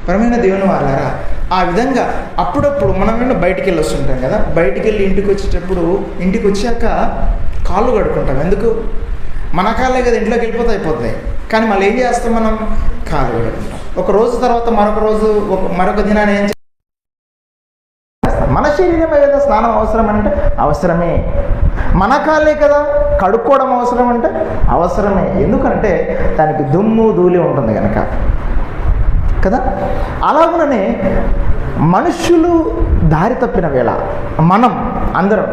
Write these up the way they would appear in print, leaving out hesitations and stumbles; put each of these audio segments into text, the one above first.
పరమైన దేవుని వాళ్ళారా, ఆ విధంగా అప్పుడప్పుడు మనం బయటికి వెళ్ళి వస్తుంటాం కదా, బయటికి వెళ్ళి ఇంటికి వచ్చేటప్పుడు ఇంటికి వచ్చాక కాళ్ళు కడుక్కుంటాం. ఎందుకు? మన కాళ్ళే కదా ఇంట్లోకి వెళ్ళిపోతే అయిపోతాయి, కానీ మళ్ళీ ఏం చేస్తాం, మనం కాళ్ళు కడుక్కుంటాం. ఒక రోజు తర్వాత మరొక దినాన్ని ఏం చేస్తాం? మన శరీరమే కదా స్నానం అవసరం అంటే అవసరమే, మన కాళ్ళే కదా కడుక్కోవడం అవసరం అంటే అవసరమే. ఎందుకంటే దానికి దుమ్ము ధూళి ఉంటుంది కనుక కదా. అలాగనే మనుష్యులు దారి తప్పిన వేళ, మనం అందరం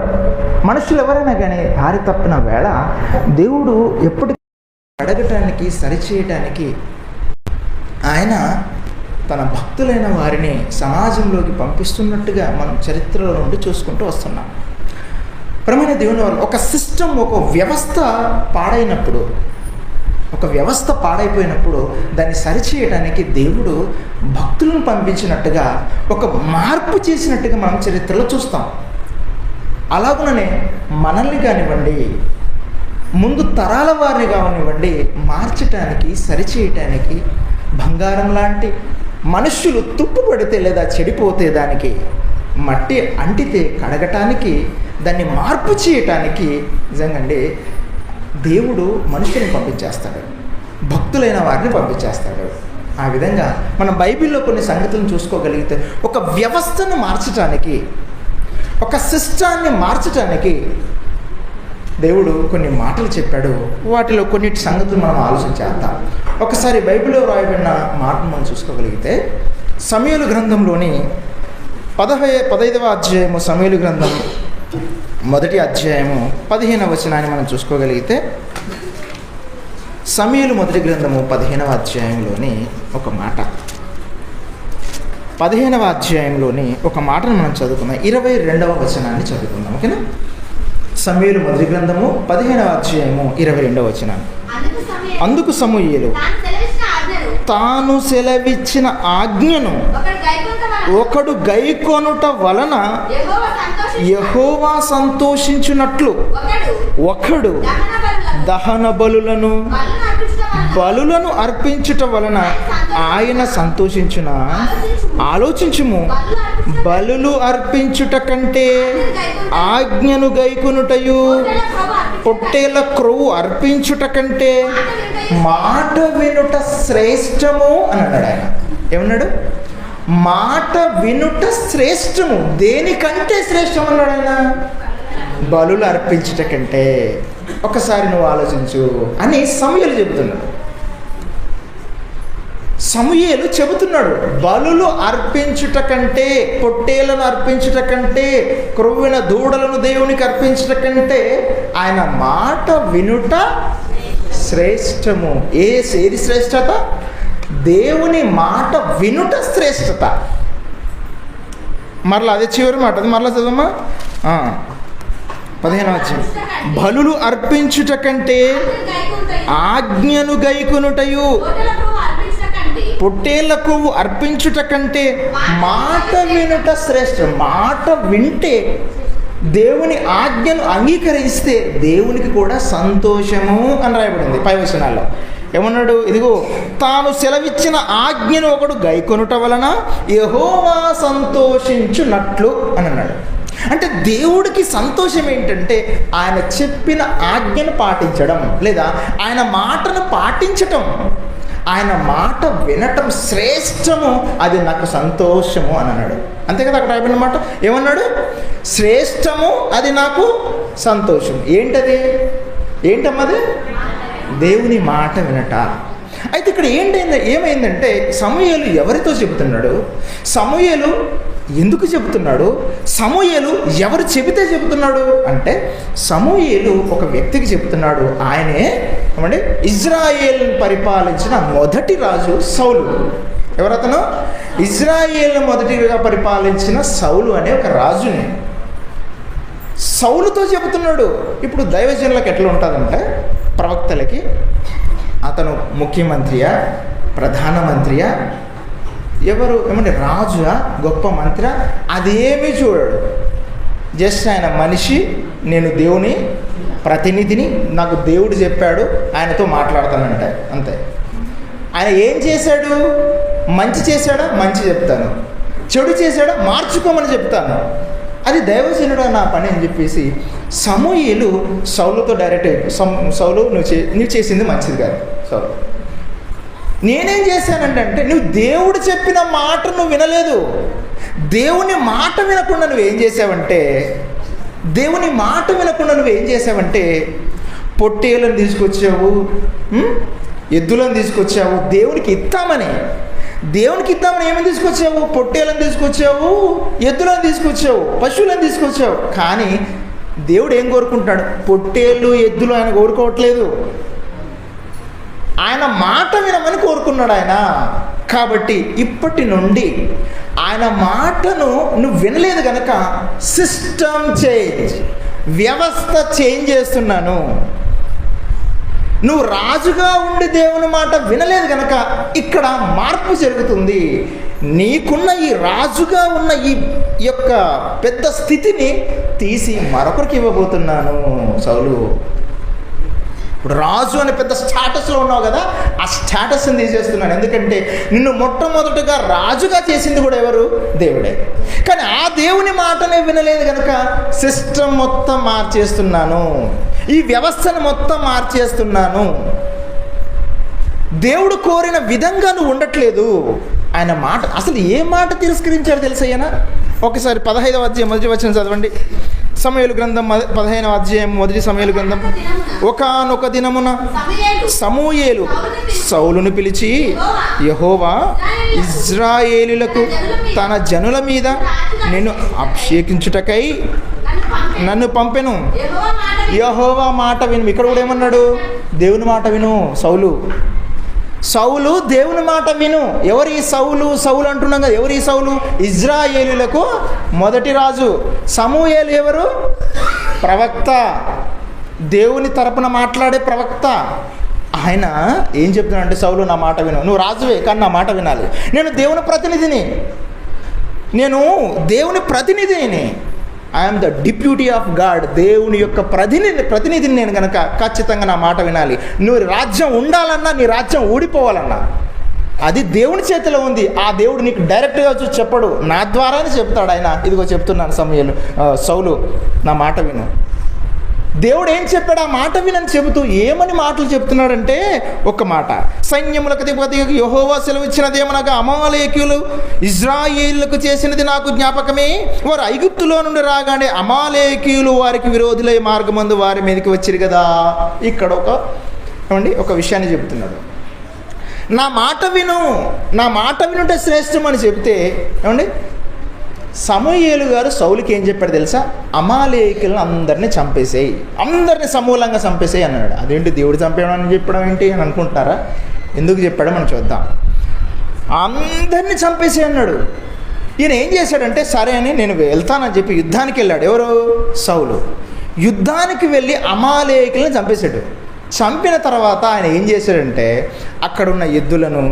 మనుషులు ఎవరైనా కానీ దారి తప్పిన వేళ దేవుడు ఎప్పటికీ అడగటానికి సరిచేయటానికి ఆయన తన భక్తులైన వారిని సమాజంలోకి పంపిస్తున్నట్టుగా మనం చరిత్రలో నుండి చూసుకుంటూ వస్తున్నాం. ప్రియమైన దేవుని వాళ్ళు, ఒక సిస్టమ్, ఒక వ్యవస్థ పాడైపోయినప్పుడు దాన్ని సరిచేయడానికి దేవుడు భక్తులను పంపించినట్టుగా, ఒక మార్పు చేసినట్టుగా మనం చరిత్రలో చూస్తాం. అలాగుననే మనల్ని కానివ్వండి, ముందు తరాల వారిని కానివ్వండి, మార్చటానికి, సరిచేయటానికి, బంగారం లాంటి మనుష్యులు తుప్పు పడితే లేదా చెడిపోతే దానికి మట్టి అంటితే కడగటానికి, దాన్ని మార్పు చేయటానికి నిజంగా దేవుడు మనుషుని పంపించేస్తాడు, భక్తులైన వారిని పంపించేస్తాడు. ఆ విధంగా మనం బైబిల్లో కొన్ని సంగతులను చూసుకోగలిగితే, ఒక వ్యవస్థను మార్చటానికి, ఒక సిస్టాన్ని మార్చటానికి దేవుడు కొన్ని మాటలు చెప్పాడు. వాటిలో కొన్నిటి సంగతులు మనం ఆలోచించేద్దాం. ఒకసారి బైబిల్లో రాయబడిన మాటను మనం చూసుకోగలిగితే, సమూయేలు గ్రంథంలోని 15వ అధ్యాయము, సమూయేలు గ్రంథం 1వ అధ్యాయము 15వ వచనాన్ని మనం చూసుకోగలిగితే, సమూయేలు మొదటి గ్రంథము 15వ అధ్యాయంలోని ఒక మాట, 15వ అధ్యాయంలోని ఒక మాటను మనం చదువుకుందాం. 22వ వచనాన్ని చదువుకుందాం. ఓకేనా? సమూయేలు మొదటి గ్రంథము 15వ అధ్యాయము 22వ వచనాన్ని. అందుకు సమూయేలు తాను సెలవిచ్చిన ఆజ్ఞను ఒకడు గైకొనుట వలన యెహోవా సంతోషించున్నట్లు ఒకడు దహన బలులను అర్పించుట వలన ఆయన సంతోషించున. ఆలోచించుము, బలులు అర్పించుట కంటే ఆజ్ఞను గైకొనుటయు, పొట్టేల క్రొవ్వు అర్పించుట కంటే మాట వినుట శ్రేష్టము అని అన్నాడు ఆయన. ఏమన్నాడు? మాట వినుట శ్రేష్టము. దేనికంటే శ్రేష్టం అన్నాడు ఆయన? బలులు అర్పించుట కంటే. ఒకసారి నువ్వు ఆలోచించు అని సమూయేలు చెబుతున్నాడు. సమూయేలు చెబుతున్నాడు, బలులు అర్పించుట కంటే, పొట్టేలను అర్పించుట కంటే, క్రొవ్విన దూడలను దేవునికి అర్పించుట కంటే ఆయన మాట వినుట శ్రేష్టము. ఏది శ్రేష్టత? దేవుని మాట వినుట శ్రేష్టత. మరలా అదే చివరి మాట, అది మరలా చదవమ్మా. 15వ అధ్యాయం. బలులు అర్పించుట కంటే ఆజ్ఞను గైకొనుటయు, పొట్టేళ్ల కొవ్వు అర్పించుట కంటే మాట వినుట శ్రేష్టం. మాట వింటే, దేవుని ఆజ్ఞను అంగీకరిస్తే దేవునికి కూడా సంతోషము అని రాయబడింది పై వచనాల్లో. ఏమన్నాడు? ఇదిగో తాను సెలవిచ్చిన ఆజ్ఞను ఒకడు గైకొనుట వలన యెహోవా సంతోషించున్నట్లు అని అన్నాడు. అంటే దేవుడికి సంతోషం ఏంటంటే ఆయన చెప్పిన ఆజ్ఞను పాటించడం, లేదా ఆయన మాటను పాటించటం, ఆయన మాట వినటం శ్రేష్టము, అది నాకు సంతోషము అని అన్నాడు. అంతే కదా అక్కడ రాయబడిన మాట. ఏమన్నాడు? శ్రేష్టము, అది నాకు సంతోషం. ఏంటమ్మది? దేవుని మాట వినట. అయితే ఇక్కడ ఏమైందంటే సమూయేలు ఎవరితో చెబుతున్నాడు? సమూయేలు ఎందుకు చెబుతున్నాడు? సమూయేలు ఎవరు చెబితే చెబుతున్నాడు అంటే, సమూయేలు ఒక వ్యక్తికి చెబుతున్నాడు. ఆయనే ఏమంటే ఇజ్రాయేల్ పరిపాలించిన మొదటి రాజు సౌలు. ఎవరతను? ఇజ్రాయేల్ మొదటిగా పరిపాలించిన సౌలు అనే ఒక రాజుని సౌలుతో చెబుతున్నాడు. ఇప్పుడు దైవజనులకు ఎట్లా ఉంటుందంటే, ప్రవక్తలకి అతను ముఖ్యమంత్రియా, ప్రధానమంత్రియా, ఏమంటే రాజుగా, గొప్ప మంత్రి, అదేమీ చూడడు. జస్ట్ ఆయన మనిషి, నేను దేవుని ప్రతినిధిని, నాకు దేవుడు చెప్పాడు, ఆయనతో మాట్లాడతానంటే అంతే. ఆయన ఏం చేశాడు? మంచి చేశాడా, మంచి చెప్తాను. చెడు చేశాడా, మార్చుకోమని చెప్తాను. అది దైవజనుడు నా పని అని చెప్పేసి సమూయేలు సౌలుతో డైరెక్ట్ సౌలు నువ్వు చేసింది మంచిది కాదు. సౌలు, నేనేం చేశానంటే నువ్వు దేవుడు చెప్పిన మాట నువ్వు వినలేదు. దేవుని మాట వినకుండా నువ్వేం చేసావంటే పొట్టేలను తీసుకొచ్చావు, ఎద్దులను తీసుకొచ్చావు. దేవునికి ఇద్దామని ఏమని తీసుకొచ్చావు? పొట్టేలను తీసుకొచ్చావు, ఎద్దులను తీసుకొచ్చావు, పశువులను తీసుకొచ్చావు. కానీ దేవుడు ఏం కోరుకుంటాడు? పొట్టేళ్ళు, ఎద్దులు ఆయన కోరుకోవట్లేదు. ఆయన మాట వినమని కోరుకున్నాడు ఆయన. కాబట్టి ఇప్పటి నుండి ఆయన మాటను నువ్వు వినలేదు కనుక సిస్టమ్ చేంజ్, వ్యవస్థ చేంజ్ చేస్తున్నాను. నువ్వు రాజుగా ఉండి దేవుని మాట వినలేదు కనుక ఇక్కడ మార్పు జరుగుతుంది. నీకున్న ఈ రాజుగా ఉన్న ఈ యొక్క పెద్ద స్థితిని తీసి మరొకరికి ఇవ్వబోతున్నాను సౌలు. ఇప్పుడు రాజు అనే పెద్ద స్టేటస్లో ఉన్నావు కదా, ఆ స్టేటస్ని తీసేస్తున్నాను. ఎందుకంటే నిన్ను మొట్టమొదటిగా రాజుగా చేసింది కూడా ఎవరు? దేవుడే. కానీ ఆ దేవుని మాటనే వినలేదు కనుక సిస్టమ్ మొత్తం మార్చేస్తున్నాను, ఈ వ్యవస్థను మొత్తం మార్చేస్తున్నాను. దేవుడు కోరిన విధంగా నువ్వు ఉండట్లేదు. ఆయన మాట, అసలు ఏ మాట తిరస్కరించాడు తెలుసయ్యనా? ఒకసారి 15వ అధ్యాయం మొదటి వచనం చదవండి. సమూయేలు గ్రంథం 15వ అధ్యాయం మొదటి సమూయేలు గ్రంథం. ఒకానొక దినమున సమూయేలు సౌలును పిలిచి, యెహోవా ఇజ్రాయేలీయులకు తన జనుల మీద నేను అభిషేకించుటకై నన్ను పంపెను. యెహోవా మాట విను. ఇక్కడ కూడా ఏమన్నాడు? దేవుని మాట విను. సౌలు దేవుని మాట విను. ఎవరు ఈ సౌలు అంటున్నాం కదా, ఎవరు ఈ సౌలు? ఇజ్రాయేలీయులకు మొదటి రాజు. సమూయేలు ఎవరు? ప్రవక్త, దేవుని తరపున మాట్లాడే ప్రవక్త. ఆయన ఏం చెప్తున్నాడంటే, సౌలు నా మాట విను. నువ్వు రాజువే కానీ నా మాట వినాలి. నేను దేవుని ప్రతినిధిని. I'm the deputy of God. దేవుని యొక్క ప్రతినిధిని నేను కనుక ఖచ్చితంగా నా మాట వినాలి. నువ్వు రాజ్యం ఉండాలన్నా, నీ రాజ్యం ఊడిపోవాలన్నా అది దేవుని చేతిలో ఉంది. ఆ దేవుడు నీకు డైరెక్ట్గా వచ్చి చెప్పడు, నా ద్వారానే చెప్తాడు ఆయన. ఇదిగో చెప్తున్నాను సౌలు నా మాట విను. దేవుడు ఏం చెప్పాడు? ఆ మాట వినని చెబుతూ ఏమని మాటలు చెప్తున్నాడంటే, ఒక మాట, సైన్యములకు అధిపతి యెహోవా సెలవిచ్చినదేమనగా, అమాలేకీయులు ఇజ్రాయేలులకు చేసినది నాకు జ్ఞాపకమే. వారు ఐగుప్తులో నుండి రాగానే అమాలేకీయులు వారికి విరోధులై మార్గమందు వారి మీదకి వచ్చిరు కదా. ఇక్కడ ఒక విషయాన్ని చెబుతున్నాడు. నా మాట వినుంటే శ్రేష్టం అని చెప్తే సమూయేలు గారు సౌలుకి ఏం చెప్పాడు తెలుసా? అమాలేకీయులను అందరినీ చంపేసేయి, అందరినీ సమూలంగా చంపేసేయి అన్నాడు. అదేంటి దేవుడు చంపేయడం అని చెప్పడం ఏంటి అని అనుకుంటున్నారా? ఎందుకు చెప్పాడో మనం చూద్దాం. అందరినీ చంపేసేయి అన్నాడు. ఈయన ఏం చేశాడంటే, సరే అని నేను వెళ్తానని చెప్పి యుద్ధానికి వెళ్ళాడు. ఎవరు? సౌలు. యుద్ధానికి వెళ్ళి అమాలేకీయులను చంపేశాడు. చంపిన తర్వాత ఆయన ఏం చేశాడంటే, అక్కడున్న ఎద్దులను,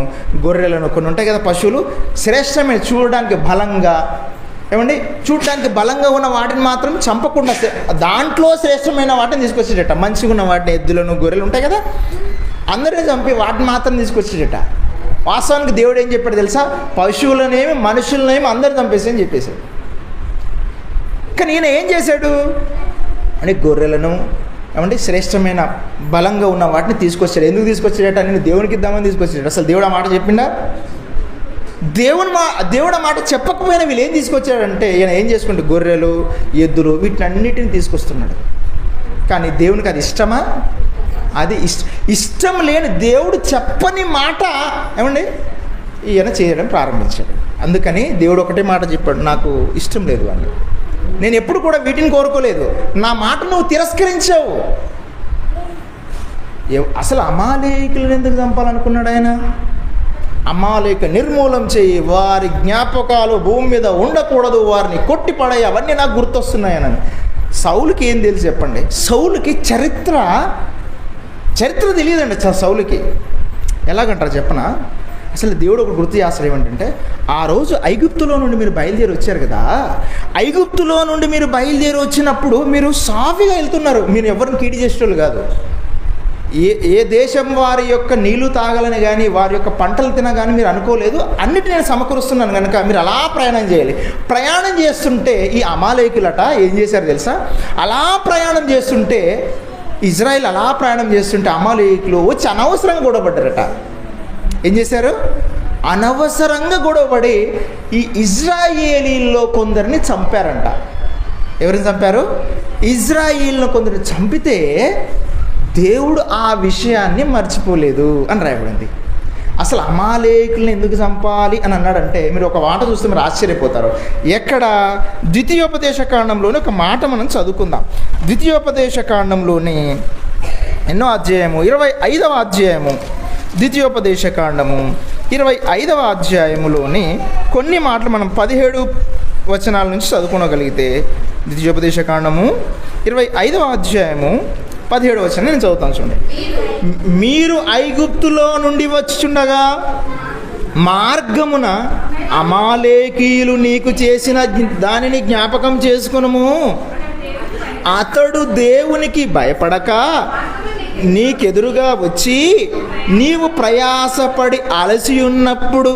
గొర్రెలను, కొన్ని ఉంటాయి కదా పశువులు, శ్రేష్టమైన చూడడానికి బలంగా ఉన్న వాటిని మాత్రం చంపకుండా దాంట్లో శ్రేష్టమైన వాటిని తీసుకొచ్చేట. మంచిగా ఉన్న వాటిని, ఎద్దులను, గొర్రెలు ఉంటాయి కదా, అందరినీ చంపి వాటిని మాత్రం తీసుకొచ్చేట. వాస్తవానికి దేవుడు ఏం చెప్పాడు తెలుసా? పశువులనేమి మనుషులనేమి అందరూ చంపేసి అని చెప్పేశాడు. కానీ ఈయన ఏం చేశాడు అంటే, గొర్రెలను శ్రేష్టమైన బలంగా ఉన్న వాటిని తీసుకొచ్చాడు. ఎందుకు తీసుకొచ్చాడట? నేను దేవునికి ఇద్దామని తీసుకొచ్చాడు. అసలు దేవుడు ఆ మాట చెప్పిండా? దేవుడు ఆ మాట చెప్పకపోయినా వీళ్ళు ఏం తీసుకొచ్చాడంటే, ఈయన ఏం చేసుకుంటే గొర్రెలు, ఎద్దులు, వీటినన్నిటిని తీసుకొస్తున్నాడు. కానీ దేవునికి అది ఇష్టమా? అది ఇష్టం లేని దేవుడు చెప్పని మాట ఈయన చేయడం ప్రారంభించాడు. అందుకని దేవుడు ఒకటే మాట చెప్పాడు, నాకు ఇష్టం లేదు అని. నేను ఎప్పుడు కూడా వీటిని కోరుకోలేదు, నా మాట నువ్వు తిరస్కరించావు. అసలు అమాలేకీయులను ఎందుకు చంపాలనుకున్నాడు ఆయన? అమాలేక నిర్మూలం చేయి, వారి జ్ఞాపకాలు భూమి మీద ఉండకూడదు, వారిని కొట్టిపడాయి. అవన్నీ నాకు గుర్తొస్తున్నాయని. సౌలుకి ఏం తెలుసు చెప్పండి? సౌలుకి చరిత్ర తెలియదండి. సౌలుకి ఎలాగంటారు చెప్పనా? అసలు దేవుడు ఒక గుర్తు చేస్తాడు. ఏమంటే, ఆ రోజు ఐగుప్తులో నుండి మీరు బయలుదేరి వచ్చారు కదా, ఐగుప్తులో నుండి మీరు బయలుదేరి వచ్చినప్పుడు మీరు సాఫీగా వెళ్తున్నారు. మీరు ఎవరిని కీడి చేసేటోళ్ళు కాదు. ఏ దేశం వారి యొక్క నీళ్లు తాగాలని కానీ వారి యొక్క పంటలు తినగాని మీరు అనుకోలేదు. అన్నిటి నేను సమకూరుస్తున్నాను కనుక మీరు అలా ప్రయాణం చేయాలి. ప్రయాణం చేస్తుంటే ఈ అమాలేకులట ఏం చేశారు తెలుసా? అలా ప్రయాణం చేస్తుంటే, ఇజ్రాయిల్ అలా ప్రయాణం చేస్తుంటే అమాలేకులు వచ్చి అనవసరంగా గొడవపడ్డారట. ఏం చేశారు? అనవసరంగా గొడవపడి ఈ ఇజ్రాయేలీల్లో కొందరిని చంపారంట. ఎవరిని చంపారు? ఇజ్రాయిల్ను కొందరు చంపితే దేవుడు ఆ విషయాన్ని మర్చిపోలేదు అని రాయబడింది. అసలు అమాలేకుల్ని ఎందుకు చంపాలి అని అన్నాడంటే, మీరు ఒక మాట చూస్తే మీరు ఆశ్చర్యపోతారు. ఎక్కడ? ద్వితీయోపదేశ కాండంలోని ఒక మాట మనం చదువుకుందాం. ద్వితీయోపదేశ కాండంలోని ఎన్నో అధ్యాయము? 25వ అధ్యాయము. ద్వితీయోపదేశ కాండము 25వ అధ్యాయములోని కొన్ని మాటలు మనం 17 వచనాల నుంచి చదువుకోగలిగితే, ద్వితీయోపదేశ కాండము 25వ అధ్యాయము 17వ వచనం నేను చదువుతాను చూడండి. మీరు ఐగుప్తులో నుండి వచ్చుచుండగా మార్గమున అమాలేకీయులు నీకు చేసిన దానిని జ్ఞాపకం చేసుకునుము. అతడు దేవునికి భయపడక నీకెదురుగా వచ్చి నీవు ప్రయాసపడి అలసి ఉన్నప్పుడు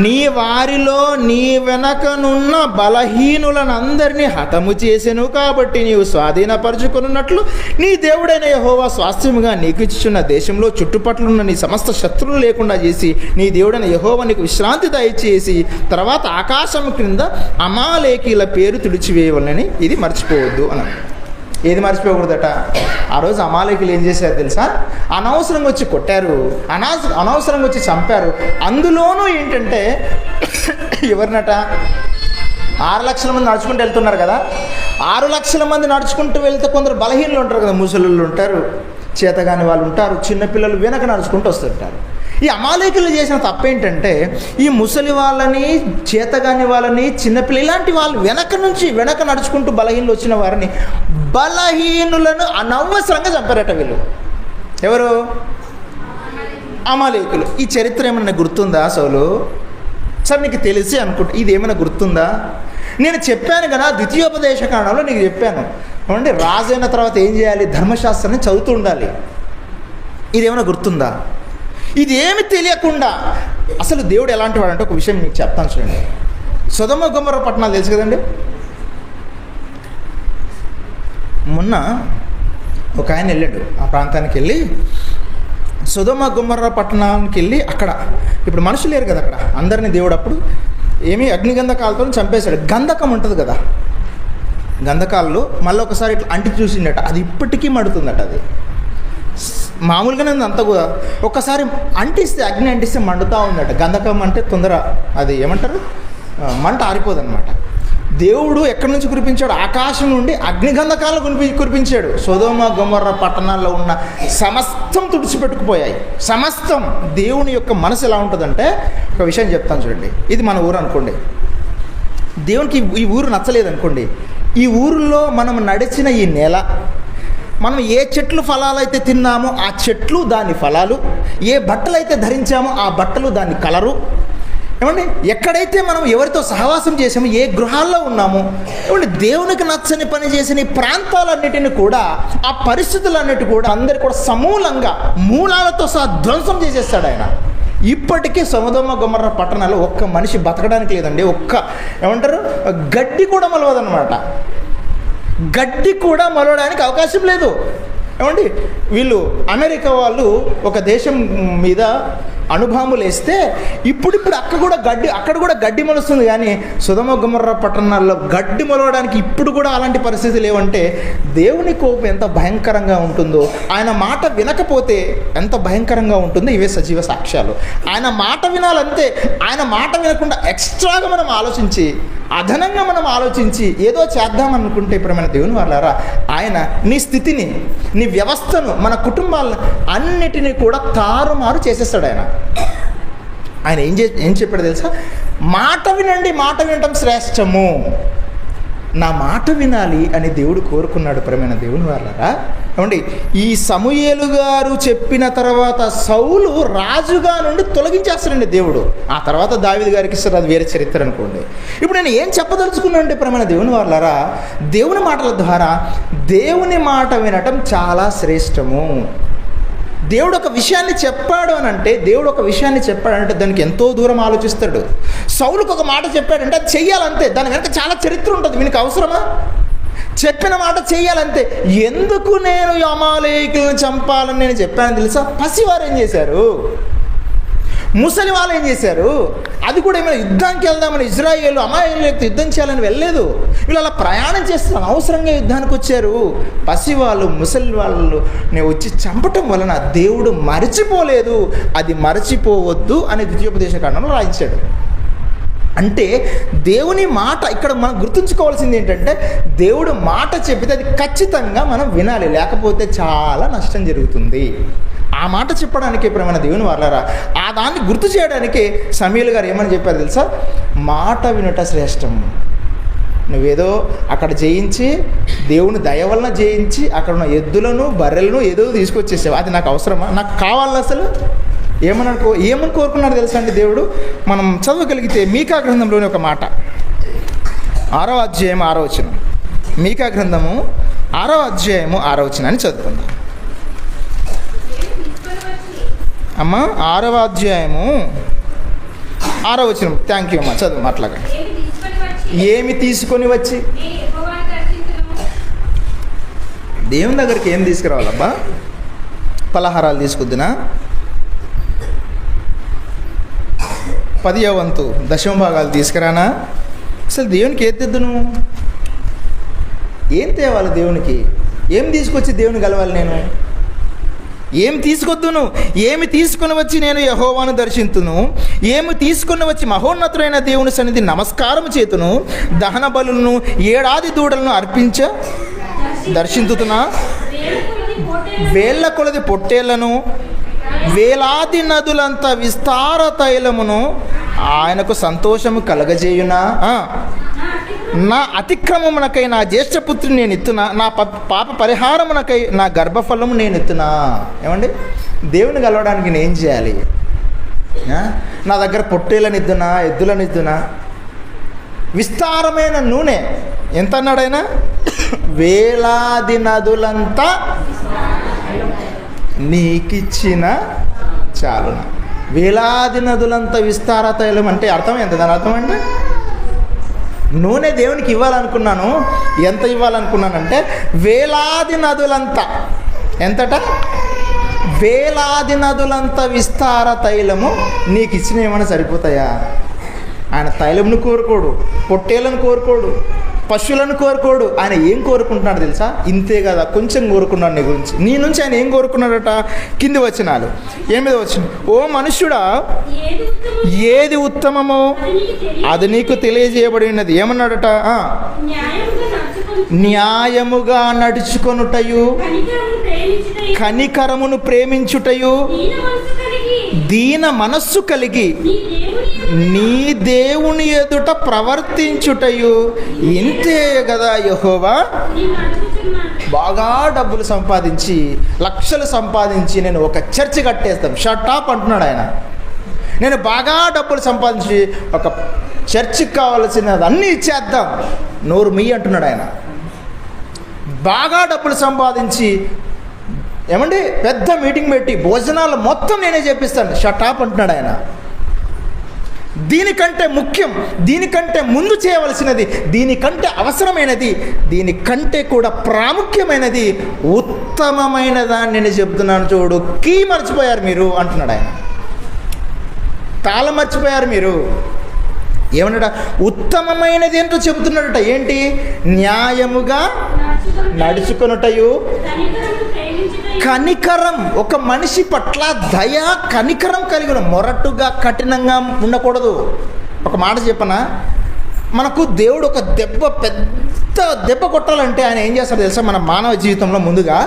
నీ వారిలో నీ వెనకనున్న బలహీనులనందరినీ హతము చేసెను. కాబట్టి నీవు స్వాధీనపరుచుకున్నట్లు నీ దేవుడైన యెహోవా స్వాస్థ్యముగా నీకు ఇచ్చుచున్న దేశంలో చుట్టుపట్లున్న నీ సమస్త శత్రువులు లేకుండా చేసి నీ దేవుడైన యెహోవా నీకు విశ్రాంతి దయచేసి తర్వాత ఆకాశం క్రింద అమాలేకీల పేరు తుడిచివేయవలని ఇది మర్చిపోవద్దు అన్నాడు. ఏది మర్చిపోకూడదట? ఆ రోజు అమాలేకులు ఏం చేశారు తెలుసా? అనవసరంగా వచ్చి కొట్టారు, అనవసరంగా వచ్చి చంపారు. అందులోనూ ఏంటంటే ఎవరినట? 6 లక్షల మంది నడుచుకుంటూ వెళ్తున్నారు కదా. 6 లక్షల మంది నడుచుకుంటూ వెళ్తే కొందరు బలహీనలు ఉంటారు కదా, ముసలుళ్ళు ఉంటారు, చేతగాని వాళ్ళు ఉంటారు, చిన్నపిల్లలు వెనక నడుచుకుంటూ వస్తుంటారు. ఈ అమాలేకులు చేసిన తప్పేంటంటే, ఈ ముసలి వాళ్ళని, చేతగాని వాళ్ళని, చిన్నపిల్లలు ఇలాంటి వాళ్ళు వెనక నడుచుకుంటూ బలహీనలు వచ్చిన వారిని, బలహీనులను అనవసరంగా చంపారట వీళ్ళు. ఎవరు? అమాలేకులు. ఈ చరిత్ర ఏమన్నా గుర్తుందా సౌలు? సార్ నీకు తెలిసి అనుకుంటా, ఇది ఏమైనా గుర్తుందా? నేను చెప్పాను కదా ద్వితీయోపదేశ కాండంలో, నీకు చెప్పాను ఏమంటే రాజైన తర్వాత ఏం చేయాలి? ధర్మశాస్త్రాన్ని చదువుతూ ఉండాలి. ఇదేమైనా గుర్తుందా? ఇది ఏమి తెలియకుండా అసలు దేవుడు ఎలాంటి వాడు అంటే, ఒక విషయం మీకు చెప్తాను చూడండి. సొదొమ గొమొర్రా పట్టణాలు తెలుసు కదండి. మొన్న ఒక ఆయన వెళ్ళాడు ఆ ప్రాంతానికి వెళ్ళి, సొదొమ గొమొర్రా పట్టణానికి వెళ్ళి, అక్కడ ఇప్పుడు మనుషులు లేరు కదా, అక్కడ అందరినీ దేవుడు అప్పుడు అగ్నిగంధకాలతో చంపేశాడు. గంధకం ఉంటుంది కదా, గంధకాల్లో మళ్ళీ ఒకసారి ఇట్లా అంటి చూసిండట, అది ఇప్పటికీ మడుతుందట. అది మామూలుగానే అంతా కూడా ఒక్కసారి అంటిస్తే, అగ్ని అంటిస్తే మండుతూ ఉందట. గంధకం అంటే తొందర అది ఏమంటారు, మంట ఆరిపోదు అనమాట. దేవుడు ఎక్కడి నుంచి కురిపించాడు? ఆకాశం నుండి అగ్నిగంధకాలను కురిపించాడు. సొదొమ గొమొర్రా పట్టణాల్లో ఉన్న సమస్తం తుడిచిపెట్టుకుపోయాయి. సమస్తం. దేవుని యొక్క మనసు ఎలా ఉంటుందంటే, ఒక విషయం చెప్తాను చూడండి. ఇది మన ఊరు అనుకోండి, దేవునికి ఈ ఊరు నచ్చలేదు అనుకోండి, ఈ ఊరిలో మనం నడిచిన ఈ నేల, మనం ఏ చెట్లు ఫలాలు అయితే తిన్నామో ఆ చెట్లు దాని ఫలాలు, ఏ బట్టలు అయితే ధరించామో ఆ బట్టలు దాని కలరు, ఏమండి ఎక్కడైతే మనం ఎవరితో సహవాసం చేసామో, ఏ గృహాల్లో ఉన్నామో, ఏమండి దేవునికి నచ్చని పని చేసిన ఈ ప్రాంతాలన్నిటిని కూడా, ఆ పరిస్థితులన్నిటి కూడా అందరు కూడా సమూలంగా మూలాలతో సహా ధ్వంసం చేసేస్తాడు ఆయన. ఇప్పటికీ సొదొమ గొమొర్రా పట్టణాల్లో ఒక్క మనిషి బతకడానికి లేదండి. ఏమంటారు, గడ్డి కూడా మొలవదన్నమాట. గడ్డి కూడా మొలవడానికి అవకాశం లేదు. ఏమండి వీళ్ళు అమెరికా వాళ్ళు ఒక దేశం మీద అణుబాంబులు వేస్తే ఇప్పుడు అక్కడ కూడా గడ్డి మొలుస్తుంది. కానీ సొదొమ గొమొర్రా పట్టణాల్లో గడ్డి మొలవడానికి ఇప్పుడు కూడా అలాంటి పరిస్థితి లేవంటే దేవుని కోపం ఎంత భయంకరంగా ఉంటుందో, ఆయన మాట వినకపోతే ఎంత భయంకరంగా ఉంటుందో ఇవే సజీవ సాక్ష్యాలు. ఆయన మాట వినాలంతే. ఆయన మాట వినకుండా ఎక్స్ట్రాగా మనం ఆలోచించి, అదనంగా మనం ఆలోచించి ఏదో చేద్దామనుకుంటే, ఇప్పుడు మన దేవుని వాళ్ళారా, ఆయన నీ స్థితిని, నీ వ్యవస్థను, మన కుటుంబాలను అన్నిటినీ కూడా తారుమారు చేసేస్తాడు. ఆయన ఏం చెప్పాడు తెలుసా? మాట వినండి, మాట వినటం శ్రేష్టము. నా మాట వినాలి అని దేవుడు కోరుకున్నాడు. ప్రియమైన దేవుని వాళ్ళారా, ఏమండి ఈ సమూయేలు గారు చెప్పిన తర్వాత సౌలు రాజుగా నుండి తొలగించేస్తాడండి దేవుడు. ఆ తర్వాత దావీదు గారికి ఇస్తారు, అది వేరే చరిత్ర అనుకోండి. ఇప్పుడు నేను ఏం చెప్పదలుచుకున్నా అంటే, ప్రియమైన దేవుని వాళ్ళారా, దేవుని మాటల ద్వారా దేవుని మాట వినటం చాలా శ్రేష్టము. దేవుడు ఒక విషయాన్ని చెప్పాడంటే దానికి ఎంతో దూరం ఆలోచిస్తాడు. సౌలుకు ఒక మాట చెప్పాడంటే అది చెయ్యాలంతే. దాని వెనక చాలా చరిత్ర ఉంటుంది. వీనికి అవసరమా? చెప్పిన మాట చెయ్యాలంతే. ఎందుకు నేను అమాలేకులను చంపాలని నేను చెప్పాను తెలుసా? పసివారు ఏం చేశారు, ముసలి వాళ్ళు ఏం చేశారు, అది కూడా ఏమైనా యుద్ధానికి వెళ్దామని ఇజ్రాయేలు అమాలేకులతో యుద్ధం చేయాలని వెళ్ళలేదు. వీళ్ళు అలా ప్రయాణం చేస్తున్నారు, అనవసరంగా యుద్ధానికి వచ్చారు. పసివాళ్ళు ముసలి వాళ్ళు వచ్చి చంపటం వలన దేవుడు మరచిపోలేదు, అది మరచిపోవద్దు అని ద్వితీయోపదేశకాండంలో రాయించాడు. అంటే దేవుని మాట ఇక్కడ మనం గుర్తుంచుకోవాల్సింది ఏంటంటే, దేవుడు మాట చెప్పితే అది ఖచ్చితంగా మనం వినాలి, లేకపోతే చాలా నష్టం జరుగుతుంది. ఆ మాట చెప్పడానికి ఎప్పుడైనా దేవుని వాళ్ళరా ఆ దాన్ని గుర్తు చేయడానికి సమూయేలు గారు ఏమని చెప్పారు తెలుసా? మాట వినుట శ్రేష్టం. నువ్వేదో అక్కడ జయించి, దేవుని దయ వలన జయించి, అక్కడ ఉన్న ఎద్దులను బర్రెలను ఏదో తీసుకొచ్చేసావు, అది నాకు అవసరమా? నాకు కావాలని అసలు ఏమని కోరుకున్నాడు తెలుసా అండి దేవుడు? మనం చదవగలిగితే మీకా గ్రంథంలోని ఒక మాట, 6వ అధ్యాయం 6వ వచనం. మీకా గ్రంథము 6వ అధ్యాయము 6వ వచనాన్ని చదువుకుందాం అమ్మా. 6వ అధ్యాయము 6వ వచనం. థ్యాంక్ యూ అమ్మా, చదువు అట్లాగా. ఏమి తీసుకొని వచ్చి దేవుని దగ్గరికి ఏం తీసుకురావాలబ్బా? పలహారాలు తీసుకొద్దునా? 10వ వంతు 10వ భాగాలు తీసుకురానా? అసలు దేవునికి ఏం తెద్దును? ఏం తేవాలి దేవునికి? ఏం తీసుకొచ్చి దేవుని కలవాలి నేను? ఏం తీసుకొద్దును? ఏమి తీసుకుని వచ్చి నేను యెహోవాను దర్శింతును? ఏమి తీసుకుని వచ్చి మహోన్నతుడైన దేవుని సన్నిధి నమస్కారం చేతును? దహన బలులను 7 దూడలను దర్శించుతున్నా? వేళ్ల కొలది పొట్టేళ్లను, వేలాది నదులంత విస్తార తైలమును ఆయనకు సంతోషము కలగజేయునా? నా అతిక్రమమునకై నా జ్యేష్ఠపుత్రుని నేను ఎత్తునా? నా పాప పరిహారమునకై నా గర్భఫలము నేను ఎత్తునా? ఏమండి, దేవుని కలవడానికి నేను ఏం చేయాలి? నా దగ్గర పొట్టేలను ఇద్దునా, ఎద్దులను ఇద్దునా? విస్తారమైన నూనె ఎంత అన్నాడైనా? వేలాది నదులంతా నీకిచ్చిన చాలున. వేలాది నదులంత విస్తార తైలం అంటే అర్థం ఎంత? దాని అర్థం అంటే నూనె దేవునికి ఇవ్వాలనుకున్నాను. ఎంత ఇవ్వాలనుకున్నానంటే వేలాది నదులంతా. ఎంతట? వేలాది నదులంత విస్తార తైలము నీకు ఇచ్చిన ఏమైనా సరిపోతాయా? ఆయన తైలంను కోరుకోడు, పొట్టేలను కోరుకోడు, పశువులను కోరుకోడు. ఆయన ఏం కోరుకుంటున్నాడు తెలుసా? ఇంతే కదా, కొంచెం కోరుకున్నాడు నీ గురించి. నీ నుంచి ఆయన ఏం కోరుకున్నాడట? కింది వచనాలు 8వ వచనం. ఓ మనుష్యుడా, ఏది ఉత్తమమో అది నీకు తెలియజేయబడి ఉన్నది. ఏమన్నాడట? న్యాయముగా నడుచుకొనుటయు, కనికరమును ప్రేమించుటయు, దీన మనస్సు కలిగి నీ దేవుని ఎదుట ప్రవర్తించుటయు. ఇంతే కదా యెహోవా. బాగా డబ్బులు సంపాదించి, లక్షలు సంపాదించి నేను ఒక చర్చి కట్టేస్తాం, షట్ అప్ అంటున్నాడు ఆయన. నేను బాగా డబ్బులు సంపాదించి ఒక చర్చికి కావాల్సినది అన్నీ ఇచ్చేద్దాం, నోరు మీ అంటున్నాడు ఆయన. బాగా డబ్బులు సంపాదించి ఏమండి పెద్ద మీటింగ్ పెట్టి భోజనాలు మొత్తం నేనే చేపిస్తాను, షట్ అప్ అంటున్నాడు ఆయన. దీనికంటే ముఖ్యం, దీనికంటే ముందు చేయవలసినది, దీనికంటే అవసరమైనది, దీనికంటే కూడా ప్రాముఖ్యమైనది, ఉత్తమమైన దాన్ని నేను చెప్తున్నాను చూడు. కీ మర్చిపోయారు మీరు అంటున్నాడు ఆయన. తాళం మర్చిపోయారు మీరు. ఏమన్నాడ? ఉత్తమమైనది ఏంటో చెబుతున్నాడట. ఏంటి? న్యాయముగా నడుచుకొనుటయు, కనికరం. ఒక మనిషి పట్ల దయ, కనికరం కలిగిన, మొరటుగా కఠినంగా ఉండకూడదు. ఒక మాట చెప్పనా? మనకు దేవుడు ఒక పెద్ద దెబ్బ కొట్టాలంటే ఆయన ఏం చేస్తాడు తెలుసా? మన మానవ జీవితంలో ముందుగా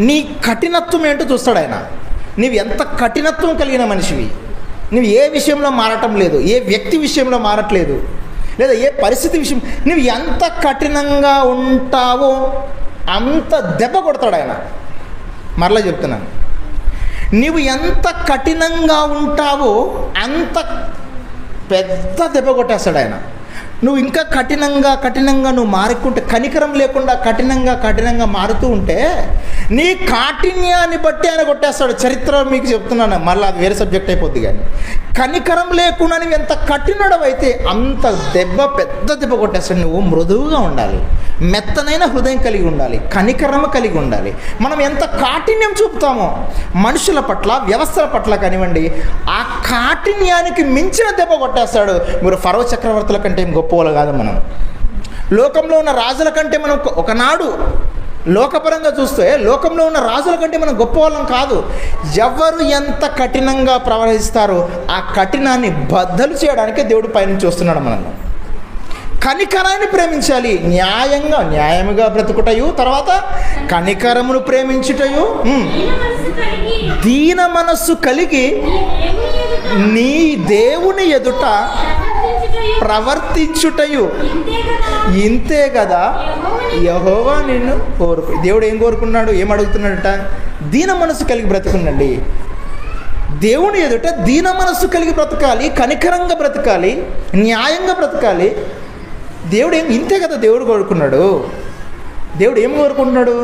నీ కఠినత్వం ఏంటో చూస్తాడు ఆయన. నీవు ఎంత కఠినత్వం కలిగిన మనిషివి, నువ్వు ఏ విషయంలో మారటం లేదు, ఏ వ్యక్తి విషయంలో మారట్లేదు, లేదా ఏ పరిస్థితి విషయం, నువ్వు ఎంత కఠినంగా ఉంటావో అంత దెబ్బ కొడతాడు ఆయన. మరలా చెప్తున్నాను, నీవు ఎంత కఠినంగా ఉంటావో అంత పెద్ద దెబ్బ కొట్టేస్తాడు ఆయన. నువ్వు ఇంకా కఠినంగా నువ్వు మారుకుంటే, కనికరం లేకుండా కఠినంగా మారుతూ ఉంటే నీ కాఠిన్యాన్ని బట్టి ఆయన కొట్టేస్తాడు. చరిత్ర మీకు చెప్తున్నాను, మళ్ళీ అది వేరే సబ్జెక్ట్ అయిపోద్ది. కానీ కనికరం లేకుండా నువ్వు ఎంత కఠినుడవైతే అంత పెద్ద దెబ్బ కొట్టేస్తాడు. నువ్వు మృదువుగా ఉండాలి, మెత్తనైన హృదయం కలిగి ఉండాలి, కనికరమ కలిగి ఉండాలి. మనం ఎంత కాఠిన్యం చూపుతామో మనుషుల పట్ల, వ్యవస్థల పట్ల కానివ్వండి, ఆ కాఠిన్యానికి మించిన దెబ్బ కొట్టేస్తాడు. మీరు ఫరో చక్రవర్తుల కంటే ఏం గొప్పవాళ్ళు కాదు. మనం లోకంలో ఉన్న రాజుల కంటే మనం ఒకనాడు లోకపరంగా చూస్తే లోకంలో ఉన్న రాజుల కంటే మనం గొప్పవాళ్ళం కాదు. ఎవరు ఎంత కఠినంగా ప్రవర్తిస్తారో ఆ కఠినాన్ని బద్దలు చేయడానికి దేవుడు పైనుంచి వస్తున్నాడు. మనల్ని కనికరాన్ని ప్రేమించాలి, న్యాయముగా బ్రతుకుటయు, తర్వాత కనికరమును ప్రేమించుటయు, దీన మనస్సు కలిగి నీ దేవుని ఎదుట ప్రవర్తించుటయు, ఇంతే కదా యెహోవా నిన్ను కోరుకు. దేవుడు ఏం కోరుకున్నాడు, ఏం అడుగుతున్నాడట? దీన మనస్సు కలిగి బ్రతుకుండండి. దేవుని ఎదుట దీన మనస్సు కలిగి బ్రతకాలి, కనికరంగా బ్రతకాలి, న్యాయంగా బ్రతకాలి. దేవుడు ఇంతే కదా దేవుడు కోరుకున్నాడు. దేవుడు ఏం కోరుకుంటున్నాడు?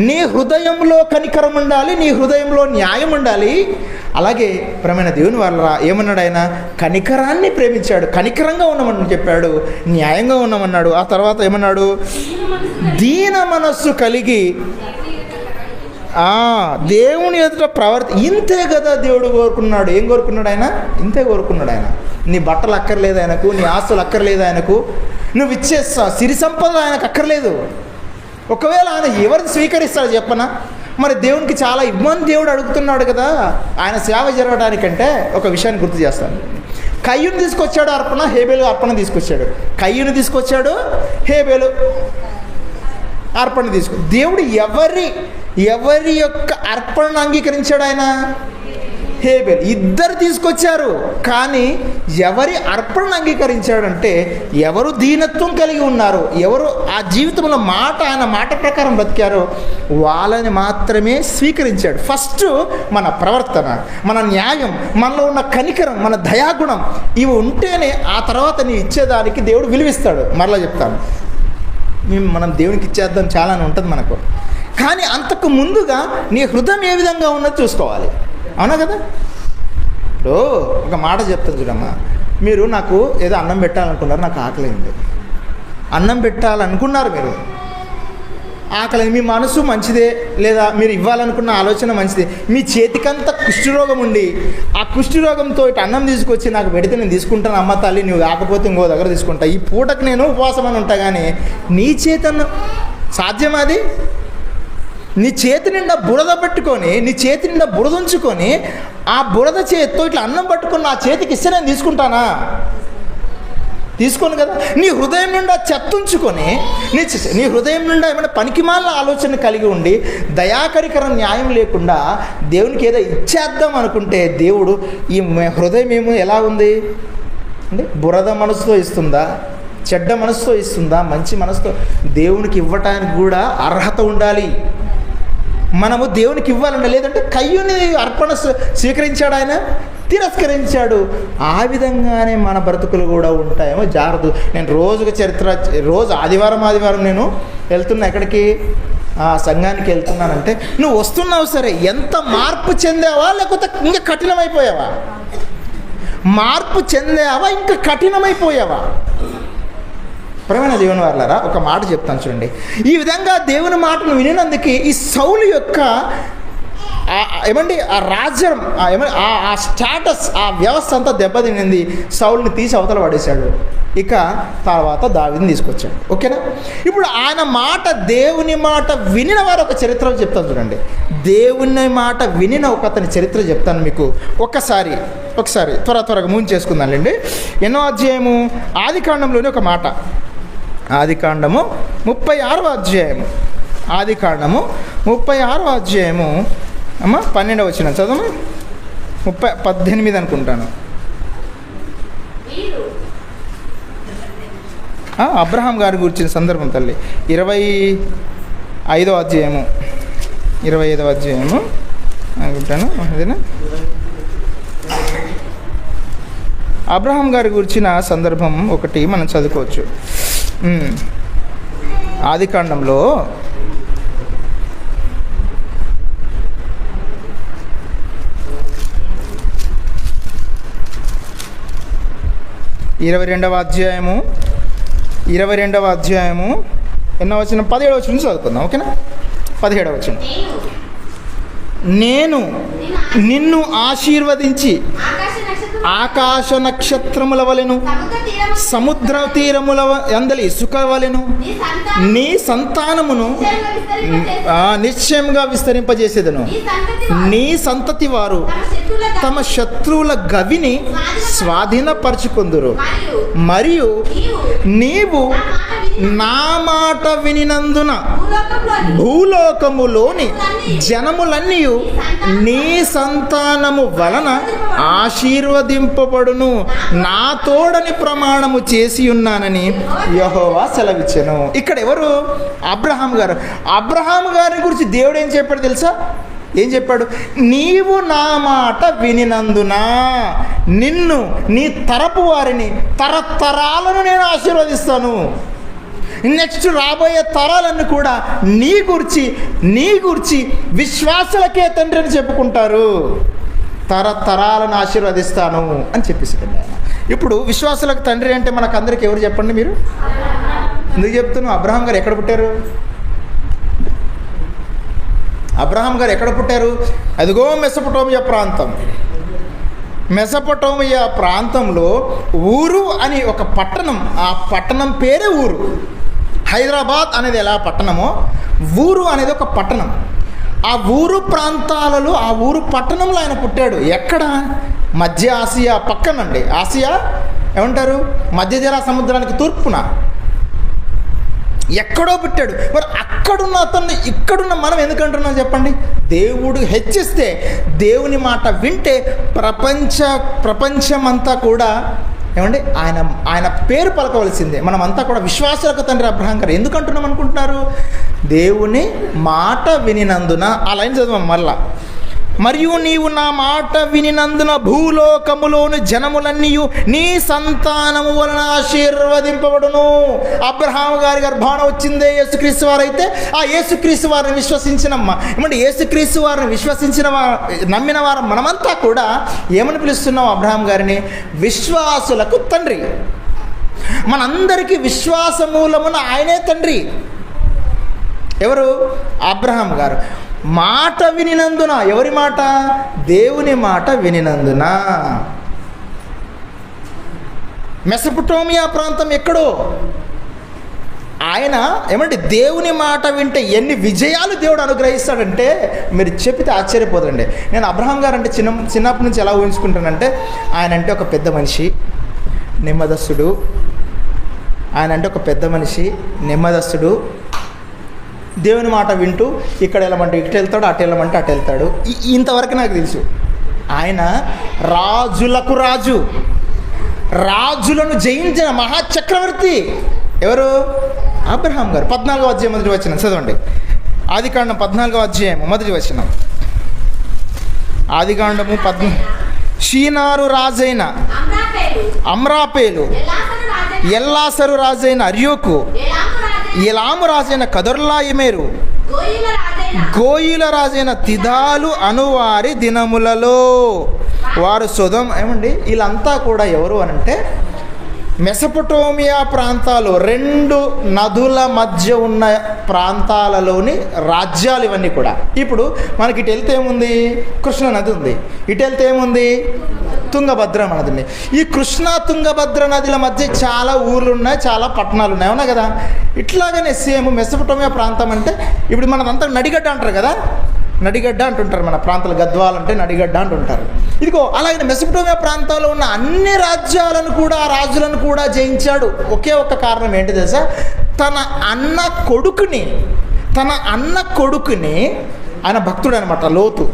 నీ హృదయంలో కనికరం ఉండాలి, నీ హృదయంలో న్యాయం ఉండాలి. అలాగే ప్రేమైన దేవుని వాళ్ళ ఏమన్నాడు ఆయన? కనికరాన్ని ప్రేమించాడు, కనికరంగా ఉన్నామని చెప్పాడు, న్యాయంగా ఉన్నామన్నాడు. ఆ తర్వాత ఏమన్నాడు? దీన మనస్సు కలిగి దేవుని ఎదుట ఇంతే కదా దేవుడు కోరుకున్నాడు. ఏం కోరుకున్నాడు ఆయన? ఇంతే కోరుకున్నాడు ఆయన. నీ బట్టలు అక్కర్లేదు ఆయనకు, నీ ఆస్తులు అక్కర్లేదు ఆయనకు, నువ్వు ఇచ్చే సిరి సంపద ఆయనకు అక్కర్లేదు. ఒకవేళ ఆయన ఎవరిని స్వీకరిస్తాడు చెప్పనా? మరి దేవునికి చాలా ఇబ్బంది దేవుడు అడుగుతున్నాడు కదా ఆయన సేవ జరగడానికంటే. ఒక విషయాన్ని గుర్తు చేస్తాను. కయ్యూని తీసుకొచ్చాడు అర్పణ, హేబేలు అర్పణ తీసుకొచ్చాడు. కయ్యూని తీసుకొచ్చాడు, హేబేలు అర్పణ దేవుడు ఎవరి యొక్క అర్పణను అంగీకరించాడు ఆయన? హేబేల్. ఇద్దరు తీసుకొచ్చారు, కానీ ఎవరి అర్పణను అంగీకరించాడంటే ఎవరు దీనత్వం కలిగి ఉన్నారు, ఎవరు ఆ జీవితంలో ఆయన మాట ప్రకారం బ్రతికారో వాళ్ళని మాత్రమే స్వీకరించాడు. ఫస్ట్ మన ప్రవర్తన, మన న్యాయం, మనలో ఉన్న కనికరం, మన దయాగుణం ఇవి ఉంటేనే ఆ తర్వాత నీ ఇచ్చేదానికి దేవుడు విలువిస్తాడు. మరలా చెప్తాను, మనం దేవునికి ఇచ్చేద్దాం చాలా అని ఉంటుంది మనకు, కానీ అంతకు ముందుగా నీ హృదయం ఏ విధంగా ఉన్నది చూసుకోవాలి. అవునా కదా? ఇప్పుడు ఒక మాట చెప్తాను చూడమ్మా, మీరు నాకు ఏదో అన్నం పెట్టాలనుకున్నారు, నాకు ఆకలింది, అన్నం పెట్టాలనుకున్నారు, మీరు ఆకలి, మీ మనసు మంచిదే, లేదా మీరు ఇవ్వాలనుకున్న ఆలోచన మంచిదే, మీ చేతికంతా కుష్ఠరోగం ఉండి ఆ కుష్ఠరోగంతో ఇటు అన్నం తీసుకొచ్చి నాకు పెడితే నేను తీసుకుంటాను అమ్మ తల్లి, నువ్వు కాకపోతే ఇంకో దగ్గర తీసుకుంటా, ఈ పూటకు నేను ఉపవాసం అని ఉంటా, కానీ నీ చేతను సాధ్యమా అది? నీ చేతి నిండా బురద పెట్టుకొని, నీ చేతి నిండా బురద ఉంచుకొని ఆ బురద చేతితో ఇట్లా అన్నం పట్టుకొని నా చేతికి ఇస్తే నేను తీసుకుంటానా? తీసుకోను కదా. నీ హృదయం నుండా చెత్త ఉంచుకొని, నీ హృదయం నుండా ఏమైనా పనికిమాల ఆలోచన కలిగి ఉండి దయాకరికరం న్యాయం లేకుండా దేవునికి ఏదో ఇచ్చేద్దాం అనుకుంటే దేవుడు ఈ హృదయం ఏమో ఎలా ఉంది అంటే బురద మనసుతో ఇస్తుందా, చెడ్డ మనసుతో ఇస్తుందా, మంచి మనసుతో? దేవునికి ఇవ్వటానికి కూడా అర్హత ఉండాలి. మనము దేవునికి ఇవ్వాలంటే, లేదంటే కయ్యూని అర్పణ స్వీకరించాడు ఆయన, తిరస్కరించాడు. ఆ విధంగానే మన బ్రతుకులు కూడా ఉంటాయేమో జాగ్రత్త. నేను రోజు ఆదివారం నేను వెళ్తున్నా, ఎక్కడికి? సంఘానికి వెళ్తున్నానంటే నువ్వు వస్తున్నావు సరే, ఎంత మార్పు చెందావా లేకపోతే ఇంకా కఠినమైపోయావా? మార్పు చెందావా ఇంకా కఠినమైపోయావా? ప్రియమైన దేవుని వారలారా, ఒక మాట చెప్తాను చూడండి. ఈ విధంగా దేవుని మాటను వినినందుకు ఈ సౌలు యొక్క ఆ రాజ్యం, ఆ స్టేటస్, ఆ వ్యవస్థ అంతా దెబ్బతినింది. సౌలుని తీసి అవతల పడేశాడు. ఇక తర్వాత దావీదుని తీసుకొచ్చాడు. ఓకేనా? ఇప్పుడు ఆయన మాట, దేవుని మాట వినిన వారు ఒక చరిత్ర చెప్తాను చూడండి. దేవుని మాట వినిన ఒక అతని చరిత్ర చెప్తాను మీకు. ఒకసారి త్వరగా మూవ్ చేసుకుందాంలేండి. ఎన్నో అధ్యాయము? ఆదికాండంలోని ఒక మాట, ఆదికాండము 36వ అధ్యాయము, ఆదికాండము 36వ అధ్యాయము అమ్మ 12వ వచనం చదవమ్మా. 18 అనుకుంటాను. అబ్రహాం గారి గురించిన సందర్భం తల్లి. 25వ అధ్యాయము అనుకుంటాను. అదేనా? అబ్రహాం గారి గురించిన సందర్భం ఒకటి మనం చదువుకోవచ్చు. ఆదికాండంలో 22వ అధ్యాయము ఎన్నో వచనం? 17వ వచనం చదువుకుందాం, ఓకేనా? 17వ వచనం. నేను నిన్ను ఆశీర్వదించి ఆకాశ నక్షత్రముల వలెను సముద్ర తీరముల అందలి ఇసుక వలెను నీ సంతానమును నిశ్చయంగా విస్తరింపజేసేదను. నీ సంతతి వారు తమ శత్రువుల గవిని స్వాధీనపరచుకొందురు. మరియు నీవు నా మాట వినినందున భూలోకములోని జనములన్నీ నీ సంతానము వలన ఆశీర్వదింపబడును. నా తోడని ప్రమాణము చేసి ఉన్నానని యెహోవా సెలవిచ్చెను. ఇక్కడ ఎవరు? అబ్రహాం గారు. అబ్రహాం గారి గురించి దేవుడు ఏం చెప్పాడు తెలుసా? ఏం చెప్పాడు? నీవు నా మాట వినినందున నిన్ను, నీ తరపు వారిని, తరతరాలను నేను ఆశీర్వదిస్తాను. నెక్స్ట్ రాబోయే తరాలన్నీ కూడా నీ గురించి విశ్వాసులకే తండ్రి అని చెప్పుకుంటారు. తరతరాలను ఆశీర్వదిస్తాను అని చెప్పేసాడు ఆయన. ఇప్పుడు విశ్వాసులకు తండ్రి అంటే మనకు అందరికి ఎవరు చెప్పండి మీరు? ఎందుకు చెప్తున్నావు? అబ్రహాం గారు ఎక్కడ పుట్టారు? అబ్రహాం గారు ఎక్కడ పుట్టారు? అదిగో మెసొపొటేమియా ప్రాంతం. మెసొపొటేమియా ప్రాంతంలో ఊరు అని ఒక పట్టణం, ఆ పట్టణం పేరే ఊరు. హైదరాబాద్ అనేది ఎలా పట్టణమో, ఊరు అనేది ఒక పట్టణం. ఆ ఊరు ప్రాంతాలలో, ఆ ఊరు పట్టణంలో ఆయన పుట్టాడు. ఎక్కడ? మధ్య ఆసియా పక్కనండి. ఆసియా ఏమంటారు? మధ్య జరా సముద్రానికి తూర్పున ఎక్కడో పుట్టాడు. మరి అక్కడున్న అతన్ని ఇక్కడున్న మనం ఎందుకంటున్నాం చెప్పండి? దేవుడు హెచ్చిస్తే, దేవుని మాట వింటే ప్రపంచమంతా కూడా ఏమండి ఆయన పేరు పలకవలసిందే. మనమంతా కూడా విశ్వాసాలకు తండ్రి అబ్రహాం గారు. ఎందుకు అంటున్నాం అనుకుంటున్నారు? దేవుని మాట వినినందున. ఆ లైన్ చదవం మళ్ళా. మరియు నీవు నా మాట వినినందున భూలోకములోని జనములన్నీ నీ సంతానము వలన ఆశీర్వదింపబడును. అబ్రహాం గారి గర్భాన వచ్చిందే యేసుక్రీస్తు వారు. అయితే ఆ యేసుక్రీస్తు వారిని విశ్వసించినమ్మ ఏమంటే యేసుక్రీస్తు వారిని నమ్మిన వారు మనమంతా కూడా ఏమని పిలుస్తున్నాం అబ్రహాం గారిని? విశ్వాసులకు తండ్రి. మనందరికీ విశ్వాస మూలమున ఆయనే తండ్రి. ఎవరు? అబ్రహాం గారు. మాట వినినందున. ఎవరి మాట? దేవుని మాట వినినందున. మెసొపొటేమియా ప్రాంతం ఎక్కడో ఆయన ఏమంటే దేవుని మాట వింటే ఎన్ని విజయాలు దేవుడు అనుగ్రహిస్తాడంటే మీరు చెప్పితే ఆశ్చర్యపోతుందండి. నేను అబ్రహాం గారు అంటే చిన్నప్పటి నుంచి ఎలా ఊహించుకుంటానంటే, ఆయన అంటే ఒక పెద్ద మనిషి, నెమ్మదస్తుడు. ఆయన అంటే ఒక పెద్ద మనిషి, నెమ్మదస్తుడు, దేవుని మాట వింటూ ఇక్కడ వెళ్ళమంటే ఇటు వెళ్తాడు, అటు వెళ్ళమంటే అటు వెళ్తాడు. ఇంతవరకు నాకు తెలుసు. ఆయన రాజులకు రాజు, రాజులను జయించిన మహాచక్రవర్తి. ఎవరు? అబ్రహాం గారు. 14వ అధ్యాయం 1వ వచనం చదవండి. ఆదికాండం 14వ అధ్యాయం 1వ వచనం. ఆదికాండము 14. షీనారు రాజైన అమ్రాపేలు, ఎల్లాసరు రాజైన అర్యోకు, ఎలాము రాజైన కదొర్లాయిమేరు, గోయిల రాజైన తిదాలు అనువారి దినములలో వారు ఏమండి వీళ్ళంతా కూడా ఎవరు అనంటే మెసొపొటేమియా ప్రాంతాలు, 2 నదుల మధ్య ఉన్న ప్రాంతాలలోని రాజ్యాలు ఇవన్నీ కూడా. ఇప్పుడు మనకి ఇటు వెళ్తే ఏముంది? కృష్ణా నది ఉంది. ఇటు వెళ్తే ఏముంది? తుంగభద్ర నది ఉంది. ఈ కృష్ణా తుంగభద్ర నదుల మధ్య చాలా ఊర్లు ఉన్నాయి, చాలా పట్టణాలు ఉన్నాయి, అవునా కదా? ఇట్లాగనే సేమ్ మెసొపొటేమియా ప్రాంతం అంటే ఇప్పుడు మనదంతా నడిగడ్డ అంటారు కదా, నడిగడ్డ అంటుంటారు మన ప్రాంతాలు. గద్వాల్ అంటే నడిగడ్డ అంటుంటారు. ఇదిగో అలాగే మెసొపొటేమియా ప్రాంతాల్లో ఉన్న అన్ని రాజ్యాలను కూడా, రాజులను కూడా జయించాడు. ఒకే ఒక్క కారణం ఏంటి తెలుసా? తన అన్న కొడుకుని ఆయన భక్తుడు అనమాట, లోతు.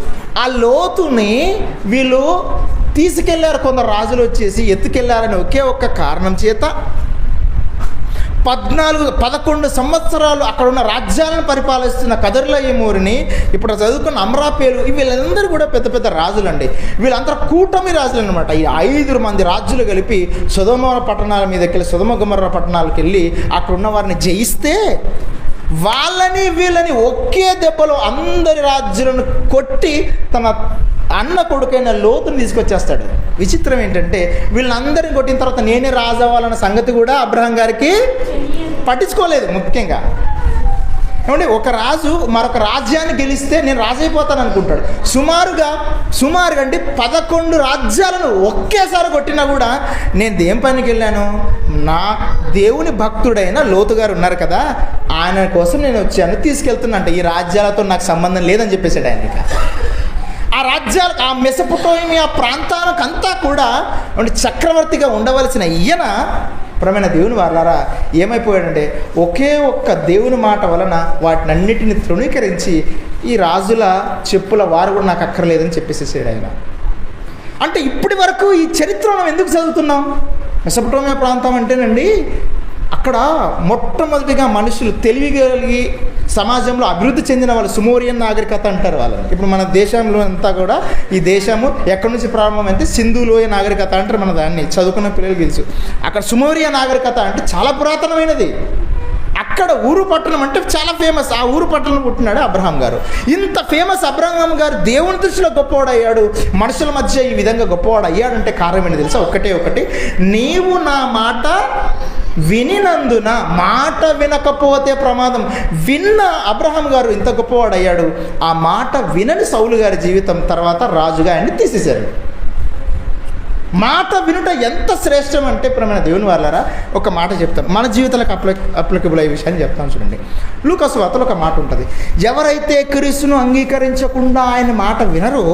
ఆ లోతుని వీళ్ళు తీసుకెళ్లారు, కొందరు రాజులు వచ్చేసి ఎత్తుకెళ్లారని ఒకే ఒక్క కారణం చేత 11 సంవత్సరాలు అక్కడ ఉన్న రాజ్యాలను పరిపాలిస్తున్న కదొర్లాయిమేరుని, ఇప్పుడు చదువుకున్న అమ్రాపేలు, వీళ్ళందరూ కూడా పెద్ద పెద్ద రాజులండి. వీళ్ళందరూ కూటమి రాజులు అనమాట. ఈ 5 మంది రాజులు కలిపి సొదొమ పట్టణాల మీదకి వెళ్ళి, సొదొమ గొమొర్రా పట్టణాలకు వెళ్ళి అక్కడ ఉన్న వారిని జయిస్తే వాళ్ళని వీళ్ళని ఒకే దెబ్బలో అందరి రాజ్యాలను కొట్టి తన అన్న కొడుకైన లోతుని తీసుకొచ్చేస్తాడు. విచిత్రం ఏంటంటే వీళ్ళందరిని కొట్టిన తర్వాత నేనే రాజు అవ్వాలన్న సంగతి కూడా అబ్రహాం గారికి పట్టించుకోలేదు. ముఖ్యంగా ఏమంటే ఒక రాజు మరొక రాజ్యాన్ని గెలిస్తే నేను రాజు అయిపోతాను అనుకుంటాడు. సుమారుగా అంటే 11 రాజ్యాలను ఒకేసారి కొట్టినా కూడా నేను దేం పనికి వెళ్ళాను, నా దేవుని భక్తుడైన లోతు గారు ఉన్నారు కదా, ఆయన కోసం నేను వచ్చాను, తీసుకెళ్తున్నా అంటే ఈ రాజ్యాలతో నాకు సంబంధం లేదని చెప్పేశాడు ఆయన. ఆ రాజ్యాలకు, ఆ మెసొపొటేమియా ప్రాంతానికంతా కూడా చక్రవర్తిగా ఉండవలసిన ఈయన ప్రియమైన దేవుని వారలారా ఏమైపోయాడంటే ఒకే ఒక్క దేవుని మాట వలన వాటినన్నిటిని తృణీకరించి ఈ రాజుల చెప్పుల వారు కూడా నాకు అక్కర్లేదని చెప్పేసేసాడు ఆయన. అంటే ఇప్పటి వరకు ఈ చరిత్ర మనం ఎందుకు చదువుతున్నాం? మెసొపొటేమియా ప్రాంతం అంటేనండి అక్కడ మొట్టమొదటిగా మనుషులు తెలివిగలిగి సమాజంలో అభివృద్ధి చెందిన వాళ్ళు సుమేరియన్ నాగరికత అంటారు వాళ్ళని. ఇప్పుడు మన దేశంలో అంతా కూడా ఈ దేశము ఎక్కడి నుంచి ప్రారంభమైతే సింధు లోయ నాగరికత అంటారు. మన దాన్ని చదువుకున్న పిల్లలు తెలుసు. అక్కడ సుమేరియన్ నాగరికత అంటే చాలా పురాతనమైనది. అక్కడ ఊరు పట్టణం అంటే చాలా ఫేమస్. ఆ ఊరు పట్టణం పుట్టినాడు అబ్రహాం గారు. ఇంత ఫేమస్ అబ్రహాం గారు దేవుని దృష్టిలో గొప్పవాడయ్యాడు, మనుషుల మధ్య ఈ విధంగా గొప్పవాడు అయ్యాడంటే కారణం ఏంటి తెలుసా? ఒకటి నీవు నా మాట వినినందున. మాట వినకపోతే ప్రమాదం. విన్న అబ్రహాం గారు ఇంత గొప్పవాడయ్యాడు. ఆ మాట వినని సౌలు గారి జీవితం తర్వాత రాజుగా ఆయన్ని తీసేశారు. మాట వినుట ఎంత శ్రేష్టం అంటే ప్రియమైన దేవుని వారలారా ఒక మాట చెప్తాను, మన జీవితాలకు అప్లికబుల్ అయ్యే విషయాన్ని చెప్తాను చూడండి. లూకా సువార్తలో ఒక మాట ఉంటుంది, ఎవరైతే క్రీస్తును అంగీకరించకుండా ఆయన మాట వినరో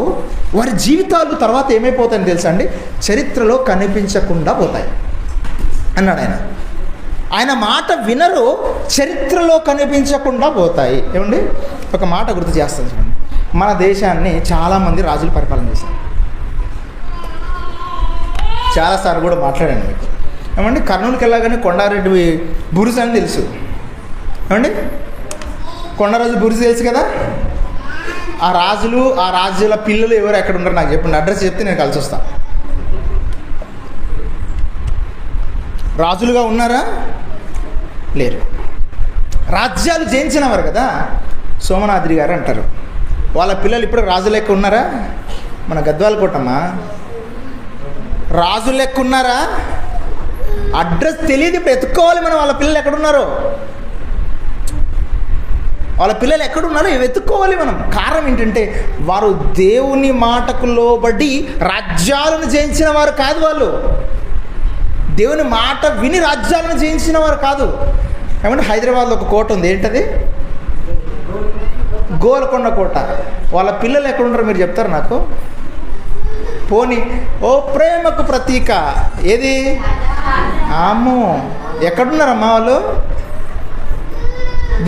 వారి జీవితాలు తర్వాత ఏమైపోతాయని తెలుసా అండి? చరిత్రలో కనిపించకుండా పోతాయి అన్నాడు ఆయన. ఆయన మాట వినరు, చరిత్రలో కనిపించకుండా పోతాయి. ఏమండి ఒక మాట గుర్తు చేస్తాను చూడండి. మన దేశాన్ని చాలామంది రాజులు పరిపాలన చేశారు. చాలాసార్లు కూడా మాట్లాడాను మీకు. ఏమండి కర్నూలుకి వెళ్ళగానే కొండారెడ్డి బురుజు అని తెలుసు. ఏమండి కొండరాజు బురుజు తెలుసు కదా. ఆ రాజులు, ఆ రాజుల పిల్లలు ఎవరు ఎక్కడ ఉంటారు నాకు చెప్పండి, అడ్రస్ చెప్తే నేను కలిసి వస్తాను. రాజులుగా ఉన్నారా? లేరు. రాజ్యాలు జయించినవారు కదా, సోమనాద్రి గారు అంటారు. వాళ్ళ పిల్లలు ఇప్పుడు రాజు లెక్క ఉన్నారా? మన గద్వాల కోటమ్మా రాజు లెక్క ఉన్నారా? అడ్రస్ తెలియదు, ఇప్పుడు ఎత్తుక్కోవాలి మనం. వాళ్ళ పిల్లలు ఎక్కడున్నారో, వాళ్ళ పిల్లలు ఎక్కడున్నారో వెతుక్కోవాలి మనం. కారణం ఏంటంటే వారు దేవుని మాటకు లోబడి రాజ్యాలను జయించిన వారు కాదు. వాళ్ళు దేవుని మాట విని రాజ్యాలను జయించిన వారు కాదు. ఏమంటే హైదరాబాద్లో ఒక కోట ఉంది, ఏంటది? గోల్కొండ కోట. వాళ్ళ పిల్లలు ఎక్కడున్నారో మీరు చెప్తారు నాకు? పోనీ ఓ ప్రేమకు ప్రతీక ఏది? అమ్మో ఎక్కడున్నారమ్మా వాళ్ళు?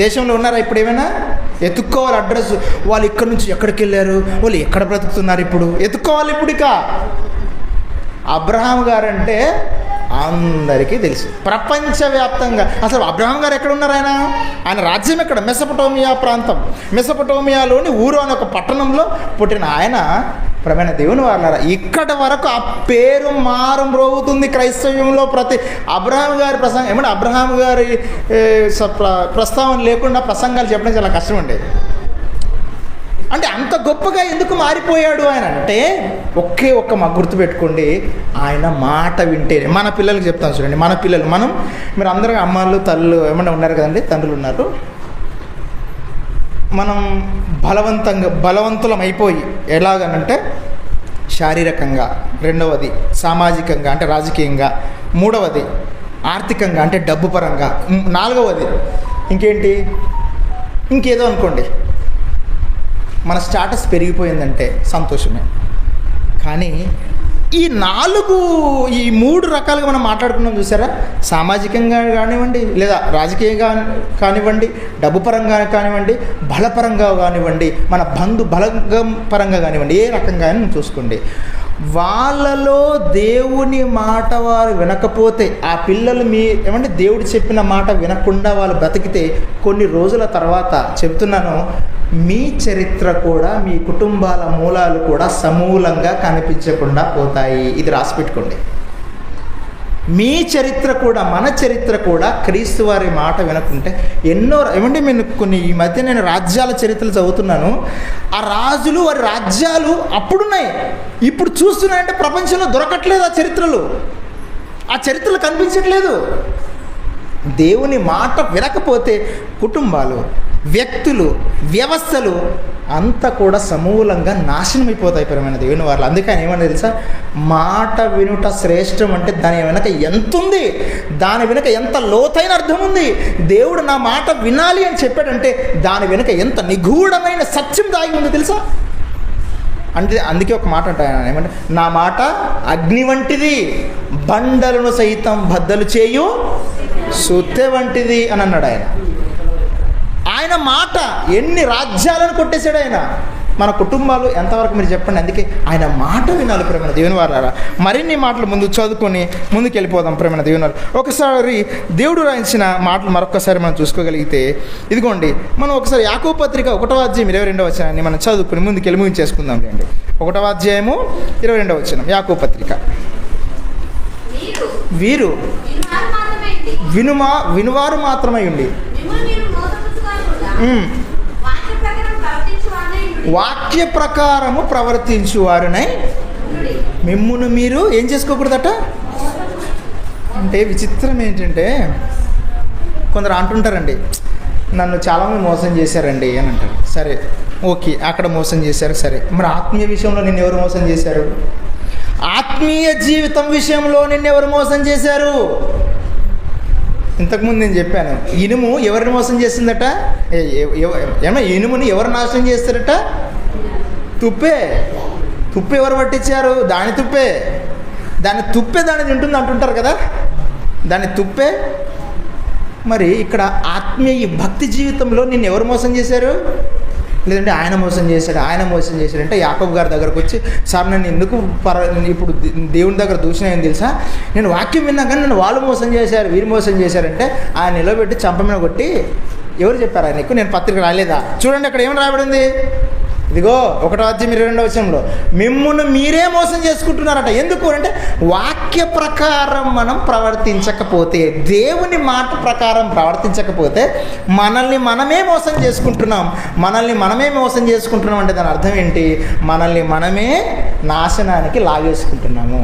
దేశంలో ఉన్నారా ఇప్పుడు? ఏమైనా ఎత్తుక్కోవాలి అడ్రస్. వాళ్ళు ఇక్కడి నుంచి ఎక్కడికి వెళ్ళారు, వాళ్ళు ఎక్కడ బ్రతుకుతున్నారు ఇప్పుడు ఎత్తుక్కోవాలి. ఇప్పుడు ఇక అబ్రహాం గారు అంటే అందరికీ తెలుసు, ప్రపంచవ్యాప్తంగా. అసలు అబ్రహాం గారు ఎక్కడ ఉన్నారు? ఆయన రాజ్యం ఎక్కడ? మెసొపొటేమియా ప్రాంతం. మెసొపొటేమియాలోని ఊరు అనే ఒక పట్టణంలో పుట్టిన ఆయన ప్రియమైన దేవుని వారలారా ఇక్కడి వరకు ఆ పేరు మారం రోగుతుంది క్రైస్తవ్యంలో. ప్రతి అబ్రహాం గారి ప్రసంగం ఏమంటే అబ్రహాం గారి ప్రస్తావన లేకుండా ప్రసంగాలు చెప్పడం చాలా కష్టం ఉండేది. అంటే అంత గొప్పగా ఎందుకు మారిపోయాడు ఆయన అంటే ఒకే ఒక్క మాకు గుర్తుపెట్టుకోండి, ఆయన మాట వింటేనే. మన పిల్లలకి చెప్తాను చూడండి, మన పిల్లలు మీరు అందరూ అమ్మాళ్ళు తల్లు ఏమన్నా ఉన్నారు కదండి, తండ్రులు ఉన్నారు. మనం బలవంతులం అయిపోయి ఎలాగనంటే శారీరకంగా, రెండవది సామాజికంగా అంటే రాజకీయంగా, మూడవది ఆర్థికంగా అంటే డబ్బు పరంగా, నాలుగవది ఇంకేదో అనుకోండి, మన స్టాటస్ పెరిగిపోయిందంటే సంతోషమే. కానీ ఈ మూడు రకాలుగా మనం మాట్లాడుకున్నాం చూసారా? సామాజికంగా కానివ్వండి, లేదా రాజకీయంగా కానివ్వండి, డబ్బు పరంగా కానివ్వండి, బలపరంగా కానివ్వండి, మన బలం పరంగా కానివ్వండి, ఏ రకంగా చూసుకోండి, వాళ్ళలో దేవుని మాట వారు వినకపోతే, ఆ పిల్లలు దేవుడు చెప్పిన మాట వినకుండా వాళ్ళు బ్రతికితే కొన్ని రోజుల తర్వాత చెప్తున్నాను, మీ చరిత్ర కూడా, మీ కుటుంబాల మూలాలు కూడా సమూలంగా కనిపించకుండా పోతాయి. ఇది రాసి పెట్టుకోండి. మీ చరిత్ర కూడా, మన చరిత్ర కూడా క్రీస్తు వారి మాట వినకుంటే ఏమంటే నేను ఈ మధ్య నేను రాజ్యాల చరిత్రలు చదువుతున్నాను. ఆ రాజులు వారి రాజ్యాలు అప్పుడున్నాయి, ఇప్పుడు చూస్తున్నాయంటే ప్రపంచంలో దొరకట్లేదు ఆ చరిత్రలు కనిపించట్లేదు. దేవుని మాట వినకపోతే కుటుంబాలు, వ్యక్తులు, వ్యవస్థలు అంతా కూడా సమూలంగా నాశనమైపోతాయి ప్రియమైన దేవుని వారు. అందుకని ఏమన్నా తెలుసా, మాట వినుట శ్రేష్టం అంటే దాని వెనక ఎంత ఉంది, దాని వెనుక ఎంత లోతైన అర్థం ఉంది. దేవుడు నా మాట వినాలి అని చెప్పాడంటే దాని వెనుక ఎంత నిగూఢమైన సత్యం దాగి ఉంది తెలుసా. అంటే అందుకే ఒక మాట అంటారు ఆయన, ఏమంటే నా మాట అగ్ని వంటిది, బండలను సైతం బద్దలు చేయు సుత్తె వంటిది అని అన్నాడు ఆయన. ఆయన మాట ఎన్ని రాజ్యాలను కొట్టేశాడు ఆయన. మన కుటుంబాలు ఎంతవరకు మీరు చెప్పండి. అందుకే ఆయన మాట వినాలి ప్రేమైన దేవుని వారు. మరిన్ని మాటలు ముందు చదువుకొని ముందుకు వెళ్ళిపోదాం ప్రేమైన దేవుని వారు. ఒకసారి దేవుడు రాయించిన మాటలు మరొకసారి మనం చూసుకోగలిగితే, ఇదిగోండి మనం ఒకసారి యాకోబు పత్రిక 1వ అధ్యాయం 22వ వచనాన్ని మనం చదువుకుని ముందుకు ముగించేసుకుందాం లేండి. 1వ అధ్యాయము 22వ వచనం యాకోబు పత్రిక. వీరు వినువారు మాత్రమై ఉండి వాక్య ప్రకారము ప్రవర్తించువారునై మిమ్మును మీరు ఏం చేసుకోకూడదట. అంటే విచిత్రం ఏంటంటే కొందరు అంటుంటారండి, నన్ను చాలామంది మోసం చేశారండి అని అంటారు. సరే ఓకే, అక్కడ మోసం చేశారు, సరే మరి ఆత్మీయ విషయంలో నిన్ను ఎవరు మోసం చేశారు? ఆత్మీయ జీవితం విషయంలో నిన్నెవరు మోసం చేశారు? ఇంతకుముందు నేను చెప్పాను, ఇనుము ఎవరిని మోసం చేస్తుందట? ఏమన్నా ఇనుముని ఎవరు నాశనం చేస్తారట? తుప్పే ఎవరు పట్టించారు? దాని తుప్పే దాన్ని తింటుంది అంటుంటారు కదా, దాని తుప్పే. మరి ఇక్కడ ఆత్మీయ భక్తి జీవితంలో నిన్ను ఎవరు మోసం చేశారు? లేదంటే ఆయన మోసం చేశాడు అంటే యాకోబు గారి దగ్గరకు వచ్చి, సార్ నన్ను ఎందుకు ఇప్పుడు దేవుని దగ్గర దూషణ ఏం తెలుసా, నేను వాక్యం విన్నా కానీ నన్ను వాళ్ళు మోసం చేశారు, వీరు మోసం చేశారంటే ఆయన నిలబెట్టి చంప మీద కొట్టి, ఎవరు చెప్పారు ఆయనకు నేను పత్రిక రాలేదా? చూడండి అక్కడ ఏమని రాయబడింది, ఇదిగో 1వ అధ్యాయం 22వ వచనంలో మిమ్మును మీరే మోసం చేసుకుంటున్నారట. ఎందుకు అంటే వాక్య ప్రకారం మనం ప్రవర్తించకపోతే, దేవుని మాట ప్రకారం ప్రవర్తించకపోతే మనల్ని మనమే మోసం చేసుకుంటున్నాం. అంటే దాని అర్థం ఏంటి? మనల్ని మనమే నాశనానికి లాగేసుకుంటున్నాము.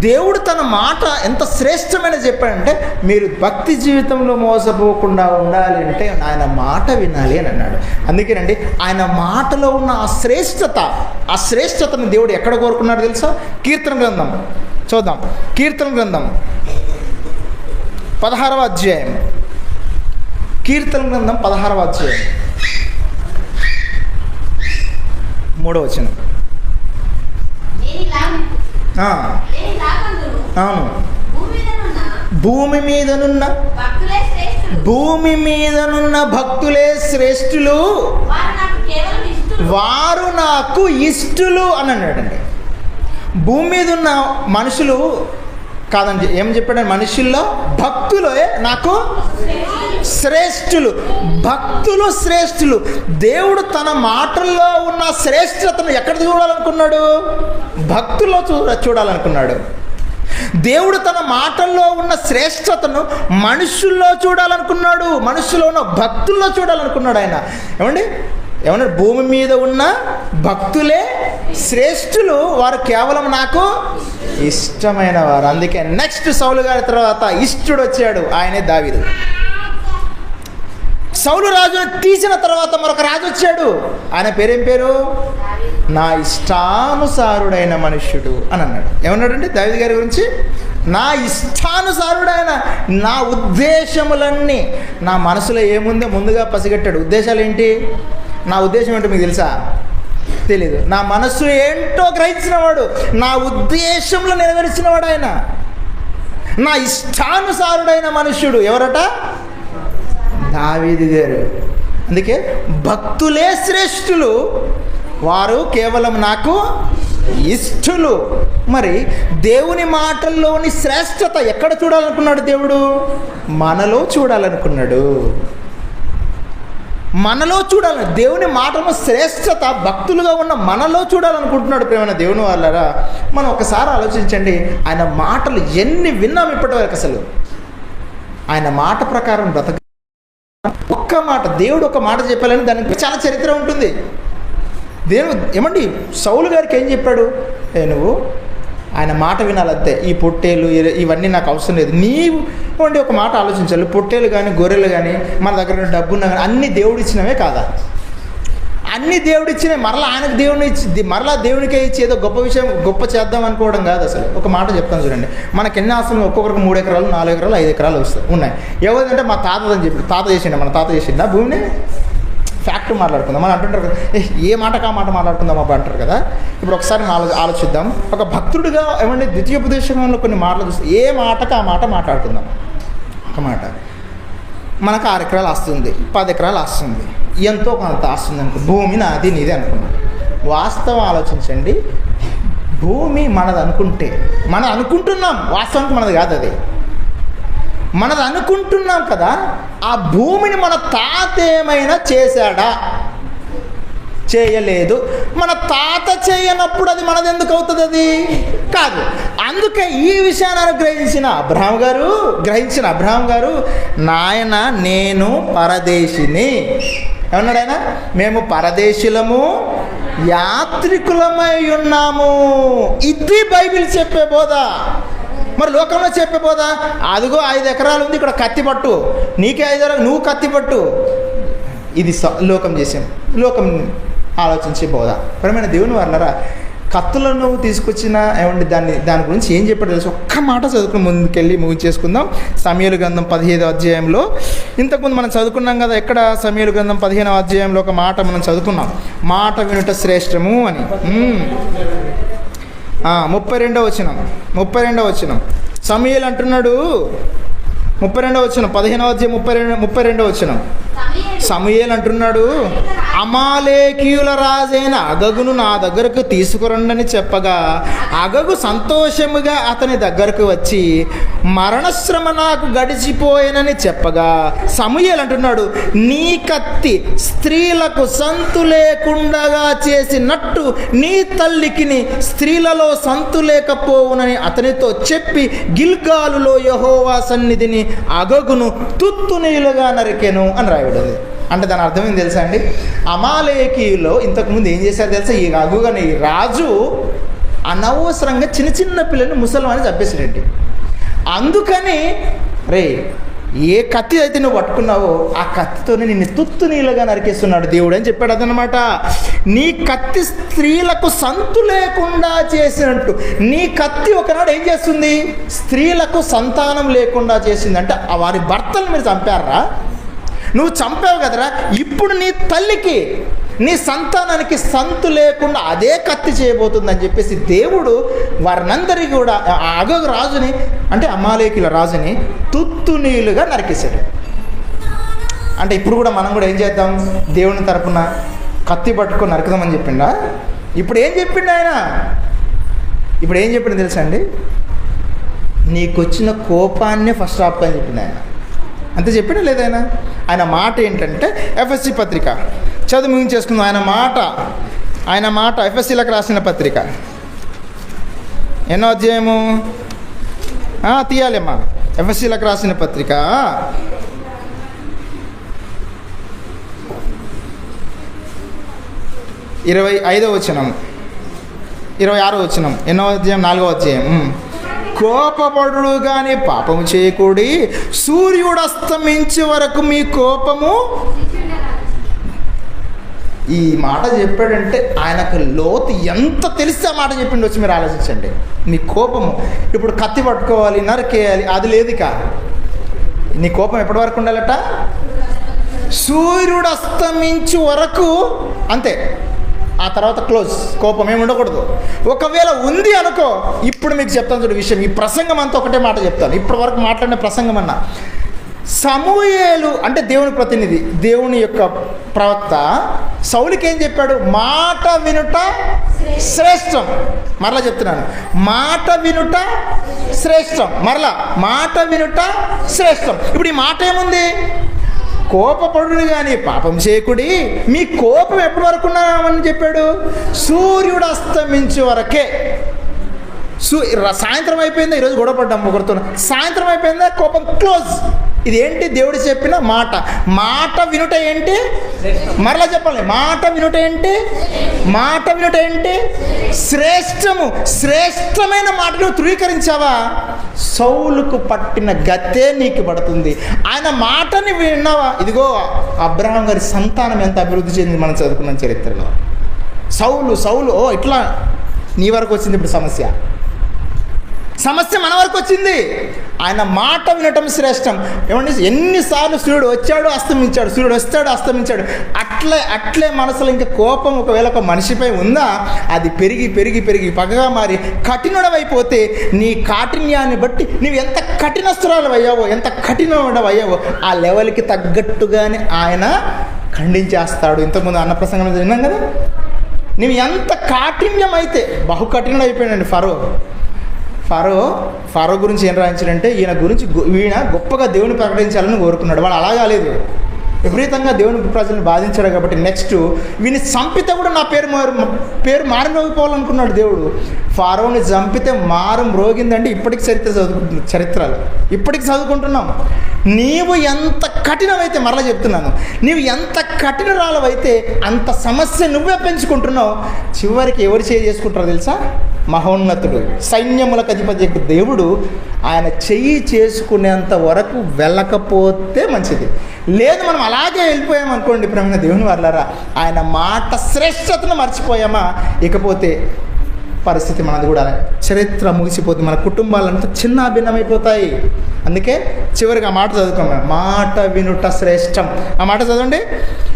దేవుడు తన మాట ఎంత శ్రేష్టమైన చెప్పాడంటే, మీరు భక్తి జీవితంలో మోసపోకుండా ఉండాలి అంటే ఆయన మాట వినాలి అని అన్నాడు. అందుకేనండి ఆయన మాటలో ఉన్న ఆ శ్రేష్టతను దేవుడు ఎక్కడ కోరుకున్నాడు తెలుసా? కీర్తన గ్రంథం చూద్దాం. కీర్తన గ్రంథం 16వ అధ్యాయం. కీర్తన గ్రంథం 16వ అధ్యాయం 3వ వచనం. అవును, భూమి మీదనున్న భక్తులే శ్రేష్ఠులు, వారు నాకు ఇష్టులు అని అన్నాడండి. భూమి మీద ఉన్న మనుషులు కాదండి, ఏం చెప్పాడండి? మనుషుల్లో భక్తులే నాకు శ్రేష్ఠులు, భక్తులు శ్రేష్ఠులు. దేవుడు తన మాటల్లో ఉన్న శ్రేష్ఠతను ఎక్కడ చూడాలనుకున్నాడు? భక్తుల్లో చూడాలనుకున్నాడు. దేవుడు తన మాటల్లో ఉన్న శ్రేష్టతను మనుషుల్లో చూడాలనుకున్నాడు, మనుషుల్లో ఉన్న భక్తుల్లో చూడాలనుకున్నాడు. ఆయన ఏమన్నాడు? భూమి మీద ఉన్న భక్తులే శ్రేష్ఠులు, వారు కేవలం నాకు ఇష్టమైన వారు. అందుకే నెక్స్ట్ సౌలు గారి తర్వాత ఇష్టుడు వచ్చాడు, ఆయనే దావీదు. సౌలు రాజును తీసిన తర్వాత మరొక రాజు వచ్చాడు, ఆయన పేరేం పేరు? నా ఇష్టానుసారుడైన మనుష్యుడు అని అన్నాడు. ఏమన్నాడండి దావీదు గారి గురించి? నా ఇష్టానుసారుడైన, నా ఉద్దేశములన్నీ, నా మనసులో ఏముందో ముందుగా పసిగట్టాడు. ఉద్దేశాలు ఏంటి? నా ఉద్దేశం ఏంటో మీకు తెలుసా? తెలీదు. నా మనస్సు ఏంటో గ్రహించినవాడు, నా ఉద్దేశంలో నెరవేర్చినవాడు ఆయన. నా ఇష్టానుసారుడైన మనుష్యుడు ఎవరట? దావీదు గారు. అందుకే భక్తులే శ్రేష్ఠులు, వారు కేవలం నాకు ఇష్టులు. మరి దేవుని మాటల్లోని శ్రేష్టత ఎక్కడ చూడాలనుకున్నాడు దేవుడు? మనలో చూడాలనుకున్నాడు. మనలో చూడాలని, దేవుని మాటను శ్రేష్టత భక్తులుగా ఉన్న మనలో చూడాలనుకుంటున్నాడు. ప్రేమైన దేవుని వాళ్ళరా, మనం ఒకసారి ఆలోచించండి. ఆయన మాటలు ఎన్ని విన్నాం ఇప్పటివరకు. అసలు ఆయన మాట ప్రకారం బ్రతక, ఒక్క మాట, దేవుడు ఒక మాట చెప్పాలని దానికి చాలా చరిత్ర ఉంటుంది. దేవుడు ఏమండి సౌలు గారికి ఏం చెప్పాడు? నువ్వు ఆయన మాట వినాలంతే, ఈ పొట్టేలు ఇవన్నీ నాకు అవసరం లేదు. నీవు ఏమండి ఒక మాట ఆలోచించాలి. పొట్టేలు కానీ గొర్రెలు కానీ మన దగ్గర డబ్బున్నా కానీ అన్నీ దేవుడు ఇచ్చినవే కాదా? అన్నీ దేవుడు ఇచ్చినవి మరలా ఆయనకు దేవుని ఇచ్చి మరలా దేవునికే ఇచ్చి ఏదో గొప్ప విషయం గొప్ప చేద్దాం అనుకోవడం కాదు. అసలు ఒక మాట చెప్తాను చూడండి. మనకి ఎన్ని ఆస్తులు, ఒక్కొక్కరికి 3 ఎకరాలు 4 ఎకరాలు 5 ఎకరాలు ఉన్నాయి. ఎవరిదంటే మా తాతదని చెప్పి, తాత చేసిండ, మన తాత చేసిండ భూమిని. ఫ్యాక్ట్ మాట్లాడుకుందాం. మనం అంటుంటారు కదా, ఏ మాటకు ఆ మాట మాట్లాడుకుందాం అబ్బా అంటారు కదా. ఇప్పుడు ఒకసారి ఆలోచిద్దాం. ఒక భక్తుడిగా ఏమంటే ద్వితీయోపదేశంలో కొన్ని మాటలు చూస్తే ఏ మాటకు ఆ మాట మాట్లాడుకుందాం. ఒక మాట, మనకు 6 ఎకరాలు ఆస్తుంది, 10 ఎకరాలు ఆస్తుంది, ఎంతో కొంత ఆస్తుంది అనుకో, భూమి నాది నీది అనుకున్నాం. వాస్తవం ఆలోచించండి. భూమి మనది అనుకుంటే, మనం అనుకుంటున్నాం, వాస్తవానికి మనది కాదు, అది మనది అనుకుంటున్నాం కదా. ఆ భూమిని మన తాత ఏమైనా చేశాడా? చేయలేదు. మన తాత చేయనప్పుడు అది మనది ఎందుకు అవుతుంది? అది కాదు. అందుకే ఈ విషయాన్ని గ్రహించిన అబ్రహాం గారు, నాయన నేను పరదేశిని ఏమన్నాడు ఆయన? మేము పరదేశులము, యాత్రికులమై ఉన్నాము. ఇది బైబిల్ చెప్పే బోధ. మరి లోకంలో చెప్పే బోధ, అదిగో 5 ఎకరాలు ఉంది, ఇక్కడ కత్తి పట్టు, నీకే 5 ఎకరాలు, నువ్వు కత్తి పట్టు. ఇది లోకం చేసాం, లోకం ఆలోచించే బోధ. ప్రియమైన దేవుని వాళ్ళరా, కత్తులను తీసుకొచ్చిన ఏమండి దాని గురించి ఏం చెప్పాడు తెలుసు? ఒక్క మాట చదువుకుని ముందుకెళ్ళి ముగించేసుకుందాం. సమూయేలు గ్రంథం 15వ అధ్యాయంలో, ఇంతకుముందు మనం చదువుకున్నాం కదా. ఎక్కడ? సమూయేలు గ్రంథం 15వ అధ్యాయంలో ఒక మాట మనం చదువుకున్నాం, మాట వినుట శ్రేష్టము అని. 32వ వచనం సమూయేలు అంటున్నాడు. 32వ వచనం, 15వ అధ్యాయం 32వ వచనం. సమూయేలు అంటున్నాడు, అమాలేకీయుల రాజైన అగగును నా దగ్గరకు తీసుకురండని చెప్పగా, అగగు సంతోషముగా అతని దగ్గరకు వచ్చి మరణశ్రమ నాకు గడిచిపోయేనని చెప్పగా, సమూయేలు అంటున్నాడు, నీ కత్తి స్త్రీలకు సంతు లేకుండా చేసినట్టు నీ తల్లికిని స్త్రీలలో సంతు లేకపోవునని అతనితో చెప్పి గిల్గాలులో యెహోవా సన్నిధిని అగగును తుత్తునీలుగా నరికెను అని రాయబడింది. అంటే దాని అర్థం ఏం తెలుసా అండి? అమాలేకీయులో ఇంతకుముందు ఏం చేశారు తెలుసా? ఈ అగగుని రాజు అనవసరంగా చిన్న పిల్లల్ని ముసల్మాని చంపేసాడండి. అందుకని ఏ కత్తి అయితే నువ్వు పట్టుకున్నావో ఆ కత్తితోనే నిన్ను తుత్తునీలుగా నరికేస్తున్నాడు దేవుడు అని చెప్పాడు. అదనమాట. నీ కత్తి స్త్రీలకు సంతు లేకుండా చేసినట్టు, నీ కత్తి ఒకనాడు ఏం చేస్తుంది? స్త్రీలకు సంతానం లేకుండా చేసింది. అంటే వారి భర్తలు మీరు చంపారా? నువ్వు చంపావు కదరా. ఇప్పుడు నీ తల్లికి, నీ సంతానానికి సంతు లేకుండా అదే కత్తి చేయబోతుందని చెప్పేసి దేవుడు వారినందరికీ కూడా, అగగు రాజుని అంటే అమాలేకీయుల రాజుని తుత్తునీలుగా నరికేశాడు. అంటే ఇప్పుడు కూడా మనం కూడా ఏం చేద్దాం? దేవుని తరపున కత్తి పట్టుకొని నరకదామని చెప్పిండా? ఇప్పుడు ఏం చెప్పిండు ఆయన? ఇప్పుడు ఏం చెప్పిండు తెలుసా అండి? నీకు వచ్చిన కోపాన్నే ఫస్ట్ ఆపుతా అని చెప్పిండు ఆయన. అంతే చెప్పినా లేదా ఆయన? ఆయన మాట ఏంటంటే, ఎఫ్ఎస్సి పత్రిక చదువు ముగించేసుకుందాం. ఆయన మాట ఎఫ్ఎస్సీలకు రాసిన పత్రిక ఎన్నో అధ్యాయము తీయాలేమ్మా. ఎఫ్ఎస్సీలకు రాసిన పత్రిక 25వ వచనం, 26వ వచనం, ఎన్నో అధ్యాయం? 4వ అధ్యాయం. కోపపడు కానీ పాపము చేయకూడి, సూర్యుడు అస్తమించే వరకు మీ కోపము. ఈ మాట చెప్పాడంటే ఆయనకు లోతు ఎంత తెలిస్తే ఆ మాట చెప్పిండి వచ్చి మీరు ఆలోచించండి. నీ కోపము ఇప్పుడు కత్తి పట్టుకోవాలి, నరికేయాలి, అది లేదు. నీ కోపం ఎప్పటి వరకు ఉండాలట? సూర్యుడు అస్తమించే వరకు, అంతే. ఆ తర్వాత క్లోజ్. కోపం ఏమి ఉండకూడదు. ఒకవేళ ఉంది అనుకో, ఇప్పుడు మీకు చెప్తాను చూడు విషయం. ఈ ప్రసంగం అంతా ఒకటే మాట చెప్తాను. ఇప్పటి వరకు మాట్లాడిన ప్రసంగం అన్నా, సమూయేలు అంటే దేవుని ప్రతినిధి, దేవుని యొక్క ప్రవక్త సౌలుకి ఏం చెప్పాడు? మాట వినుట శ్రేష్టం. మరలా చెప్తున్నాను, మాట వినుట శ్రేష్టం. మరలా మాట వినుట శ్రేష్టం. ఇప్పుడు ఈ మాట ఏముంది? కోపపడుడు కానీ పాపం చేయకుడి. మీ కోపం ఎప్పటి వరకు ఉన్నామని చెప్పాడు? సూర్యుడు అస్తమించే వరకే. సాయంత్రం అయిపోయిందా, ఈరోజు గొడవపడ్డాం ఒకరితో, సాయంత్రం అయిపోయిందా కోపం క్లోజ్. ఇది ఏంటి? దేవుడు చెప్పిన మాట. మాట వినుట ఏంటి? మరలా చెప్పాలి, మాట వినుట ఏంటి? మాట వినుట ఏంటి? శ్రేష్టము. శ్రేష్టమైన మాటను ధృవీకరించావా, సౌలుకు పట్టిన గతే నీకు పడుతుంది. ఆయన మాటని విన్నావా, ఇదిగో అబ్రహాం గారి సంతానం ఎంత అభివృద్ధి చెందింది మనం చదువుకున్న చరిత్రలో. సౌలు ఓ ఇట్లా నీ వరకు వచ్చింది. ఇప్పుడు సమస్య మన వరకు వచ్చింది. ఆయన మాట వినటం శ్రేష్టం. ఏమంటే ఎన్నిసార్లు సూర్యుడు వచ్చాడు అస్తమించాడు, సూర్యుడు వస్తాడు అస్తమించాడు. అట్లే మనసులో ఇంకా కోపం ఒకవేళ ఒక మనిషిపై ఉందా, అది పెరిగి పెరిగి పెరిగి పగగా మారి కఠినుడవైపోతే నీ కాఠిన్యాన్ని బట్టి నువ్వు ఎంత కఠినస్తురాలు అయ్యావో, ఎంత కఠినమయ్యావో ఆ లెవెల్కి తగ్గట్టుగానే ఆయన ఖండించేస్తాడు. ఇంతకుముందు అన్న ప్రసంగం విన్నాం కదా. నువ్వు ఎంత కాఠిన్యం అయితే, బహు కఠినుడు అయిపోయాడండి ఫరో గురించి ఏం రాయించాడంటే, ఈయన గొప్పగా దేవుని ప్రకటించాలని కోరుకున్నాడు. వాడు అలా కాలేదు, విపరీతంగా దేవుని ప్రజలను బాధించాడు. కాబట్టి నెక్స్ట్ వీని చంపితే కూడా నా పేరు మారుమోగిపోవాలనుకున్నాడు దేవుడు. ఫరోని చంపితే మారం రోగిందంటే ఇప్పటికి చరిత్రలు ఇప్పటికి చదువుకుంటున్నాం. నీవు ఎంత కఠినమైతే, మరలా చెప్తున్నాను, నీవు ఎంత కఠినరాలవైతే అంత సమస్య నువ్వే పెంచుకుంటున్నావు. చివరికి ఎవరు చేసుకుంటారో తెలుసా? మహోన్నతుడు, సైన్యములకు అధిపతి దేవుడు ఆయన చెయ్యి చేసుకునేంత వరకు వెళ్ళకపోతే మంచిది. లేదు మనం అలాగే వెళ్ళిపోయామనుకోండి, ప్రేమ దేవుని వాళ్ళారా, ఆయన మాట శ్రేష్టతను మర్చిపోయామా, ఇకపోతే పరిస్థితి మనది కూడా చరిత్ర ముగిసిపోతుంది. మన కుటుంబాలంతా చిన్న భిన్నమైపోతాయి. అందుకే చివరికి ఆ మాట చదువుకోమా, మాట వినుట శ్రేష్టం. ఆ మాట చదవండి.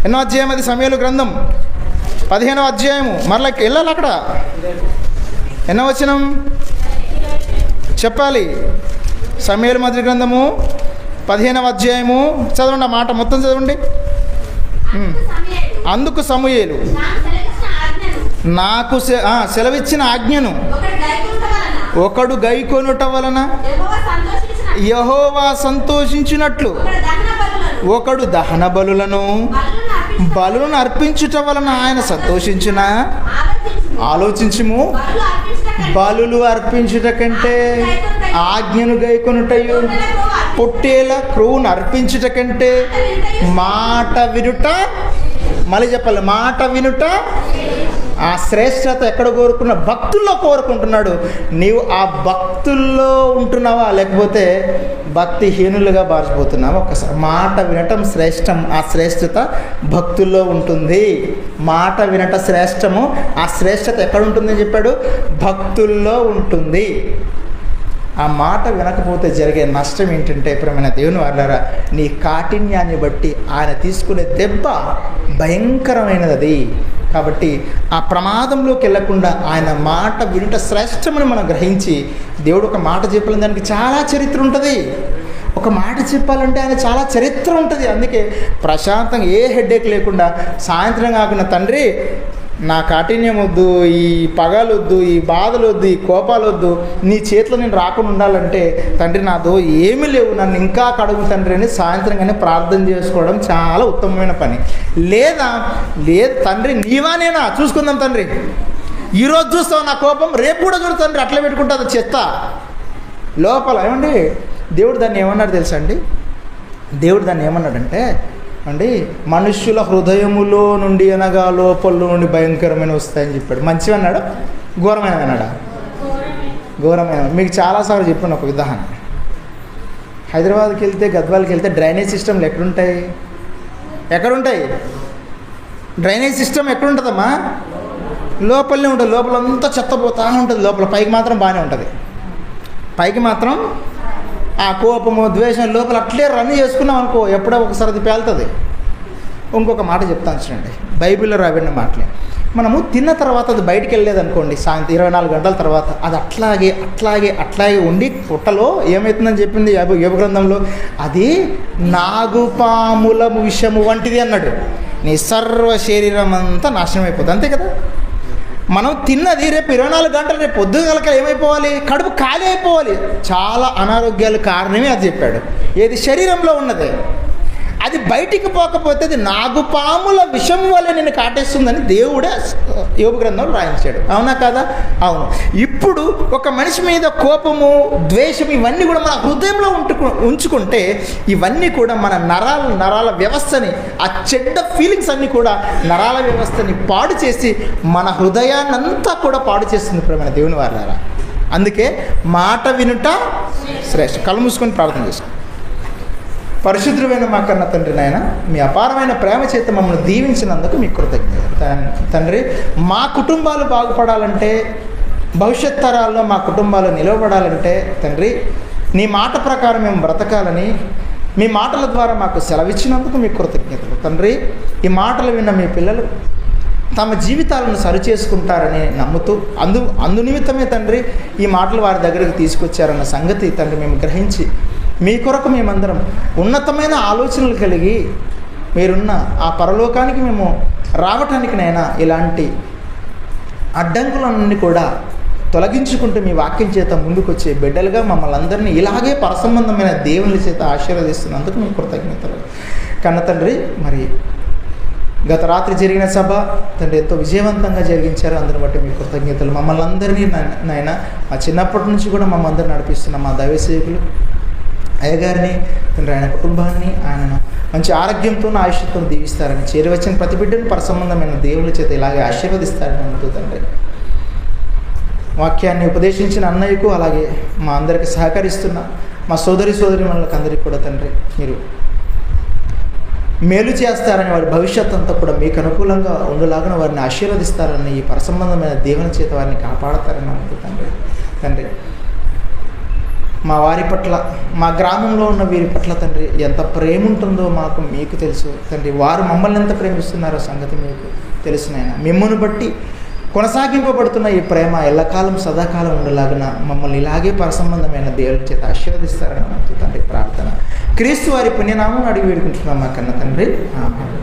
ఎన్నో అధ్యాయం అది? సమూయేలు గ్రంథం 15వ అధ్యాయము. మరలా వెళ్ళాలి అక్కడ. ఎన్నో వచనం చెప్పాలి? సమూయేలు మొదటి గ్రంథము 15వ అధ్యాయము చదవండి. ఆ మాట మొత్తం చదవండి. అందుకు సమూయేలు నాకు సెలవిచ్చిన ఆజ్ఞను ఒకడు గైకొనుట వలన యెహోవా సంతోషించినట్లు ఒకడు దహన బలులను అర్పించుట వలన ఆయన సంతోషించిన. ఆలోచించుము, బలులు అర్పించుట కంటే ఆజ్ఞను గైకొనుటయు, పొట్టేల క్రూవును అర్పించుట కంటే మాట వినుట. మళ్ళీ చెప్పాలి, మాట వినుట. ఆ శ్రేష్టత ఎక్కడ కోరుకున్నా? భక్తుల్లో కోరుకుంటున్నాడు. నీవు ఆ భక్తుల్లో ఉంటున్నావా, లేకపోతే భక్తిహీనులుగా బారిపోతున్నావా? ఒకసారి మాట వినటం శ్రేష్టం. ఆ శ్రేష్టత భక్తుల్లో ఉంటుంది. మాట వినట శ్రేష్టము. ఆ శ్రేష్టత ఎక్కడ ఉంటుందని చెప్పాడు? భక్తుల్లో ఉంటుంది. ఆ మాట వినకపోతే జరిగే నష్టం ఏంటంటే, ప్రియమైన దేవుని వాళ్ళారా, నీ కాఠిన్యాన్ని బట్టి ఆయన తీసుకునే దెబ్బ భయంకరమైనది. కాబట్టి ఆ ప్రమాదంలోకి వెళ్లకుండా ఆయన మాట వినుట శ్రేష్టమని మనం గ్రహించి, దేవుడు ఒక మాట చెప్పాలని దానికి చాలా చరిత్ర ఉంటుంది. ఒక మాట చెప్పాలంటే ఆయన చాలా చరిత్ర ఉంటుంది. అందుకే ప్రశాంతంగా ఏ హెడ్ఏక్ లేకుండా సాయంత్రం కాకుండా, తండ్రి నా కాఠిన్యం వద్దు, ఈ పగలు వద్దు, ఈ బాధలు వద్దు, ఈ కోపాలు వద్దు, నీ చేతిలో నేను రాకుండా ఉండాలంటే, తండ్రి నాతో ఏమీ లేవు, నన్ను ఇంకా కడుగు తండ్రి అని సాయంత్రంగానే ప్రార్థన చేసుకోవడం చాలా ఉత్తమమైన పని. లేదు తండ్రి నీవా నేనా చూసుకుందాం తండ్రి, ఈరోజు చూస్తావు నా కోపం, రేపు కూడా చూడు తండ్రి, అట్లా పెట్టుకుంటుంది చెత్త లోపల. ఏమండి దేవుడు దాన్ని ఏమన్నాడు తెలుసా అండి? దేవుడు దాన్ని ఏమన్నాడంటే అండి, మనుష్యుల హృదయములో నుండి అనగా లోపల నుండి భయంకరమైన వస్తాయని చెప్పాడు. మంచివి అన్నాడు, ఘోరమైన అన్నాడా? ఘోరమైన. మీకు చాలాసార్లు చెప్పాను ఒక ఉదాహరణ. హైదరాబాద్కి వెళ్తే, గద్వాలకి వెళ్తే డ్రైనేజ్ సిస్టమ్లు ఎక్కడుంటాయి? Drainage system ఎక్కడుంటుందమ్మా? లోపలనే ఉంటుంది. లోపలంతా చెత్త పోతా ఉంటుంది. లోపల పైకి మాత్రం బాగానే ఉంటుంది. పైకి మాత్రం ఆ కోపము ద్వేషం లోపల అట్లే రన్ చేసుకున్నాం అనుకో, ఎప్పుడో ఒకసారి అది పేలుతుంది. ఇంకొక మాట చెప్తాను చూడండి, బైబిల్లో రాబడిన మాటలే. మనము తిన్న తర్వాత అది బయటికి వెళ్ళలేదనుకోండి, సాయంత్రం 24 గంటల తర్వాత అది అట్లాగే ఉండి పుట్టలో ఏమవుతుందని చెప్పింది యోబు గ్రంథంలో, అది నాగుపాముల విషము వంటిది అన్నాడు. నీ సర్వ శరీరం అంతా నాశనం అయిపోతుంది. అంతే కదా? మనం తిన్నది రేపు 24 గంటలు, రేపు పొద్దుగలక ఏమైపోవాలి? కడుపు ఖాళీ అయిపోవాలి. చాలా అనారోగ్యాల కారణమే అది చెప్పాడు. ఏది? శరీరంలో ఉన్నదే. అది బయటికి పోకపోతే అది నాగుపాముల విషం వల్ల నేను కాటేస్తుందని దేవుడే యోబు గ్రంథంలో రాయించాడు. అవునా కదా? అవును. ఇప్పుడు ఒక మనిషి మీద కోపము, ద్వేషం ఇవన్నీ కూడా మన హృదయంలో ఉంచుకుంటే ఇవన్నీ కూడా మన నరాల వ్యవస్థని, ఆ చెడ్డ ఫీలింగ్స్ అన్నీ కూడా నరాల వ్యవస్థని పాడు చేసి మన హృదయాన్నంతా కూడా పాడు చేస్తుంది ప్రియమైన దేవుని వారలారా. అందుకే మాట వినుట శ్రేష్ఠ. కళ్ళు మూసుకొని ప్రార్థన చేసుకో. పరిశుద్ధమైన మా కన్న తండ్రి నాయన, మీ అపారమైన ప్రేమ చేత మమ్మల్ని దీవించినందుకు మీకు కృతజ్ఞత తండ్రి. మా కుటుంబాలు బాగుపడాలంటే, భవిష్యత్ తరాల్లో మా కుటుంబాలు నిలవబడాలంటే తండ్రి, నీ మాట ప్రకారం మేము బ్రతకాలని మీ మాటల ద్వారా మాకు సెలవిచ్చినందుకు మీకు కృతజ్ఞతలు తండ్రి. ఈ మాటలు విన్న మీ పిల్లలు తమ జీవితాలను సరిచేసుకుంటారని నమ్ముతూ అందునిమిత్తమే తండ్రి ఈ మాటలు వారి దగ్గరికి తీసుకొచ్చారన్న సంగతి తండ్రి మేము గ్రహించి మీ కొరకు మేమందరం ఉన్నతమైన ఆలోచనలు కలిగి మీరున్న ఆ పరలోకానికి మేము రావటానికినైనా ఇలాంటి అడ్డంకులన్నీ కూడా తొలగించుకుంటూ మీ వాక్యం చేత ముందుకొచ్చే బిడ్డలుగా మమ్మల్ని అందరినీ ఇలాగే పరసంబంధమైన దేవుని చేత ఆశీర్వదిస్తున్నందుకు మీకు కృతజ్ఞతలు కన్న తండ్రి. మరి గత రాత్రి జరిగిన సభ తండ్రి ఎంతో విజయవంతంగా జరిగించారు. అందుని బట్టి మీకు కృతజ్ఞతలు. మమ్మల్ని అందరినీ నాయన మా చిన్నప్పటి నుంచి కూడా మమ్మల్ని అందరినీ నడిపిస్తున్న మా దైవ సేవకులు అయ్యగారిని తండ్రి, ఆయన కుటుంబాన్ని ఆయన మంచి ఆరోగ్యంతో ఆయుష్యంతో దీవిస్తారని, చేరివచ్చిన ప్రతి బిడ్డను పరసంబంధమైన దేవుళ్ళ చేత ఇలాగే ఆశీర్వదిస్తారని నమ్ముతూ తండ్రి, వాక్యాన్ని ఉపదేశించిన అన్నయ్యకు అలాగే మా అందరికి సహకరిస్తున్న మా సోదరి మనలకు అందరికీ కూడా తండ్రి మీరు మేలు చేస్తారని, వారి భవిష్యత్ అంతా కూడా మీకు అనుకూలంగా ఉండేలాగా వారిని ఆశీర్వదిస్తారని, ఈ పరసంబంధమైన దేవుని చేత వారిని కాపాడతారని నమ్ముతూ తండ్రి మా వారి పట్ల, మా గ్రామంలో ఉన్న వీరి పట్ల తండ్రి ఎంత ప్రేమ ఉంటుందో మీకు తెలుసు తండ్రి. వారు మమ్మల్ని ఎంత ప్రేమిస్తున్నారో సంగతి మీకు తెలుసునైనా. మిమ్మల్ని బట్టి కొనసాగింపబడుతున్న ఈ ప్రేమ ఎల్లకాలం సదాకాలం ఉండేలాగా మమ్మల్ని ఇలాగే పరసంబంధమైన దేవుడి చేత ఆశీర్వదిస్తారని నమ్ముతూ తండ్రి ప్రార్థన క్రీస్తు వారి పుణ్యనామం అడిగి వేడుకుంటున్నాం మా కన్న తండ్రి. ఆమేన్.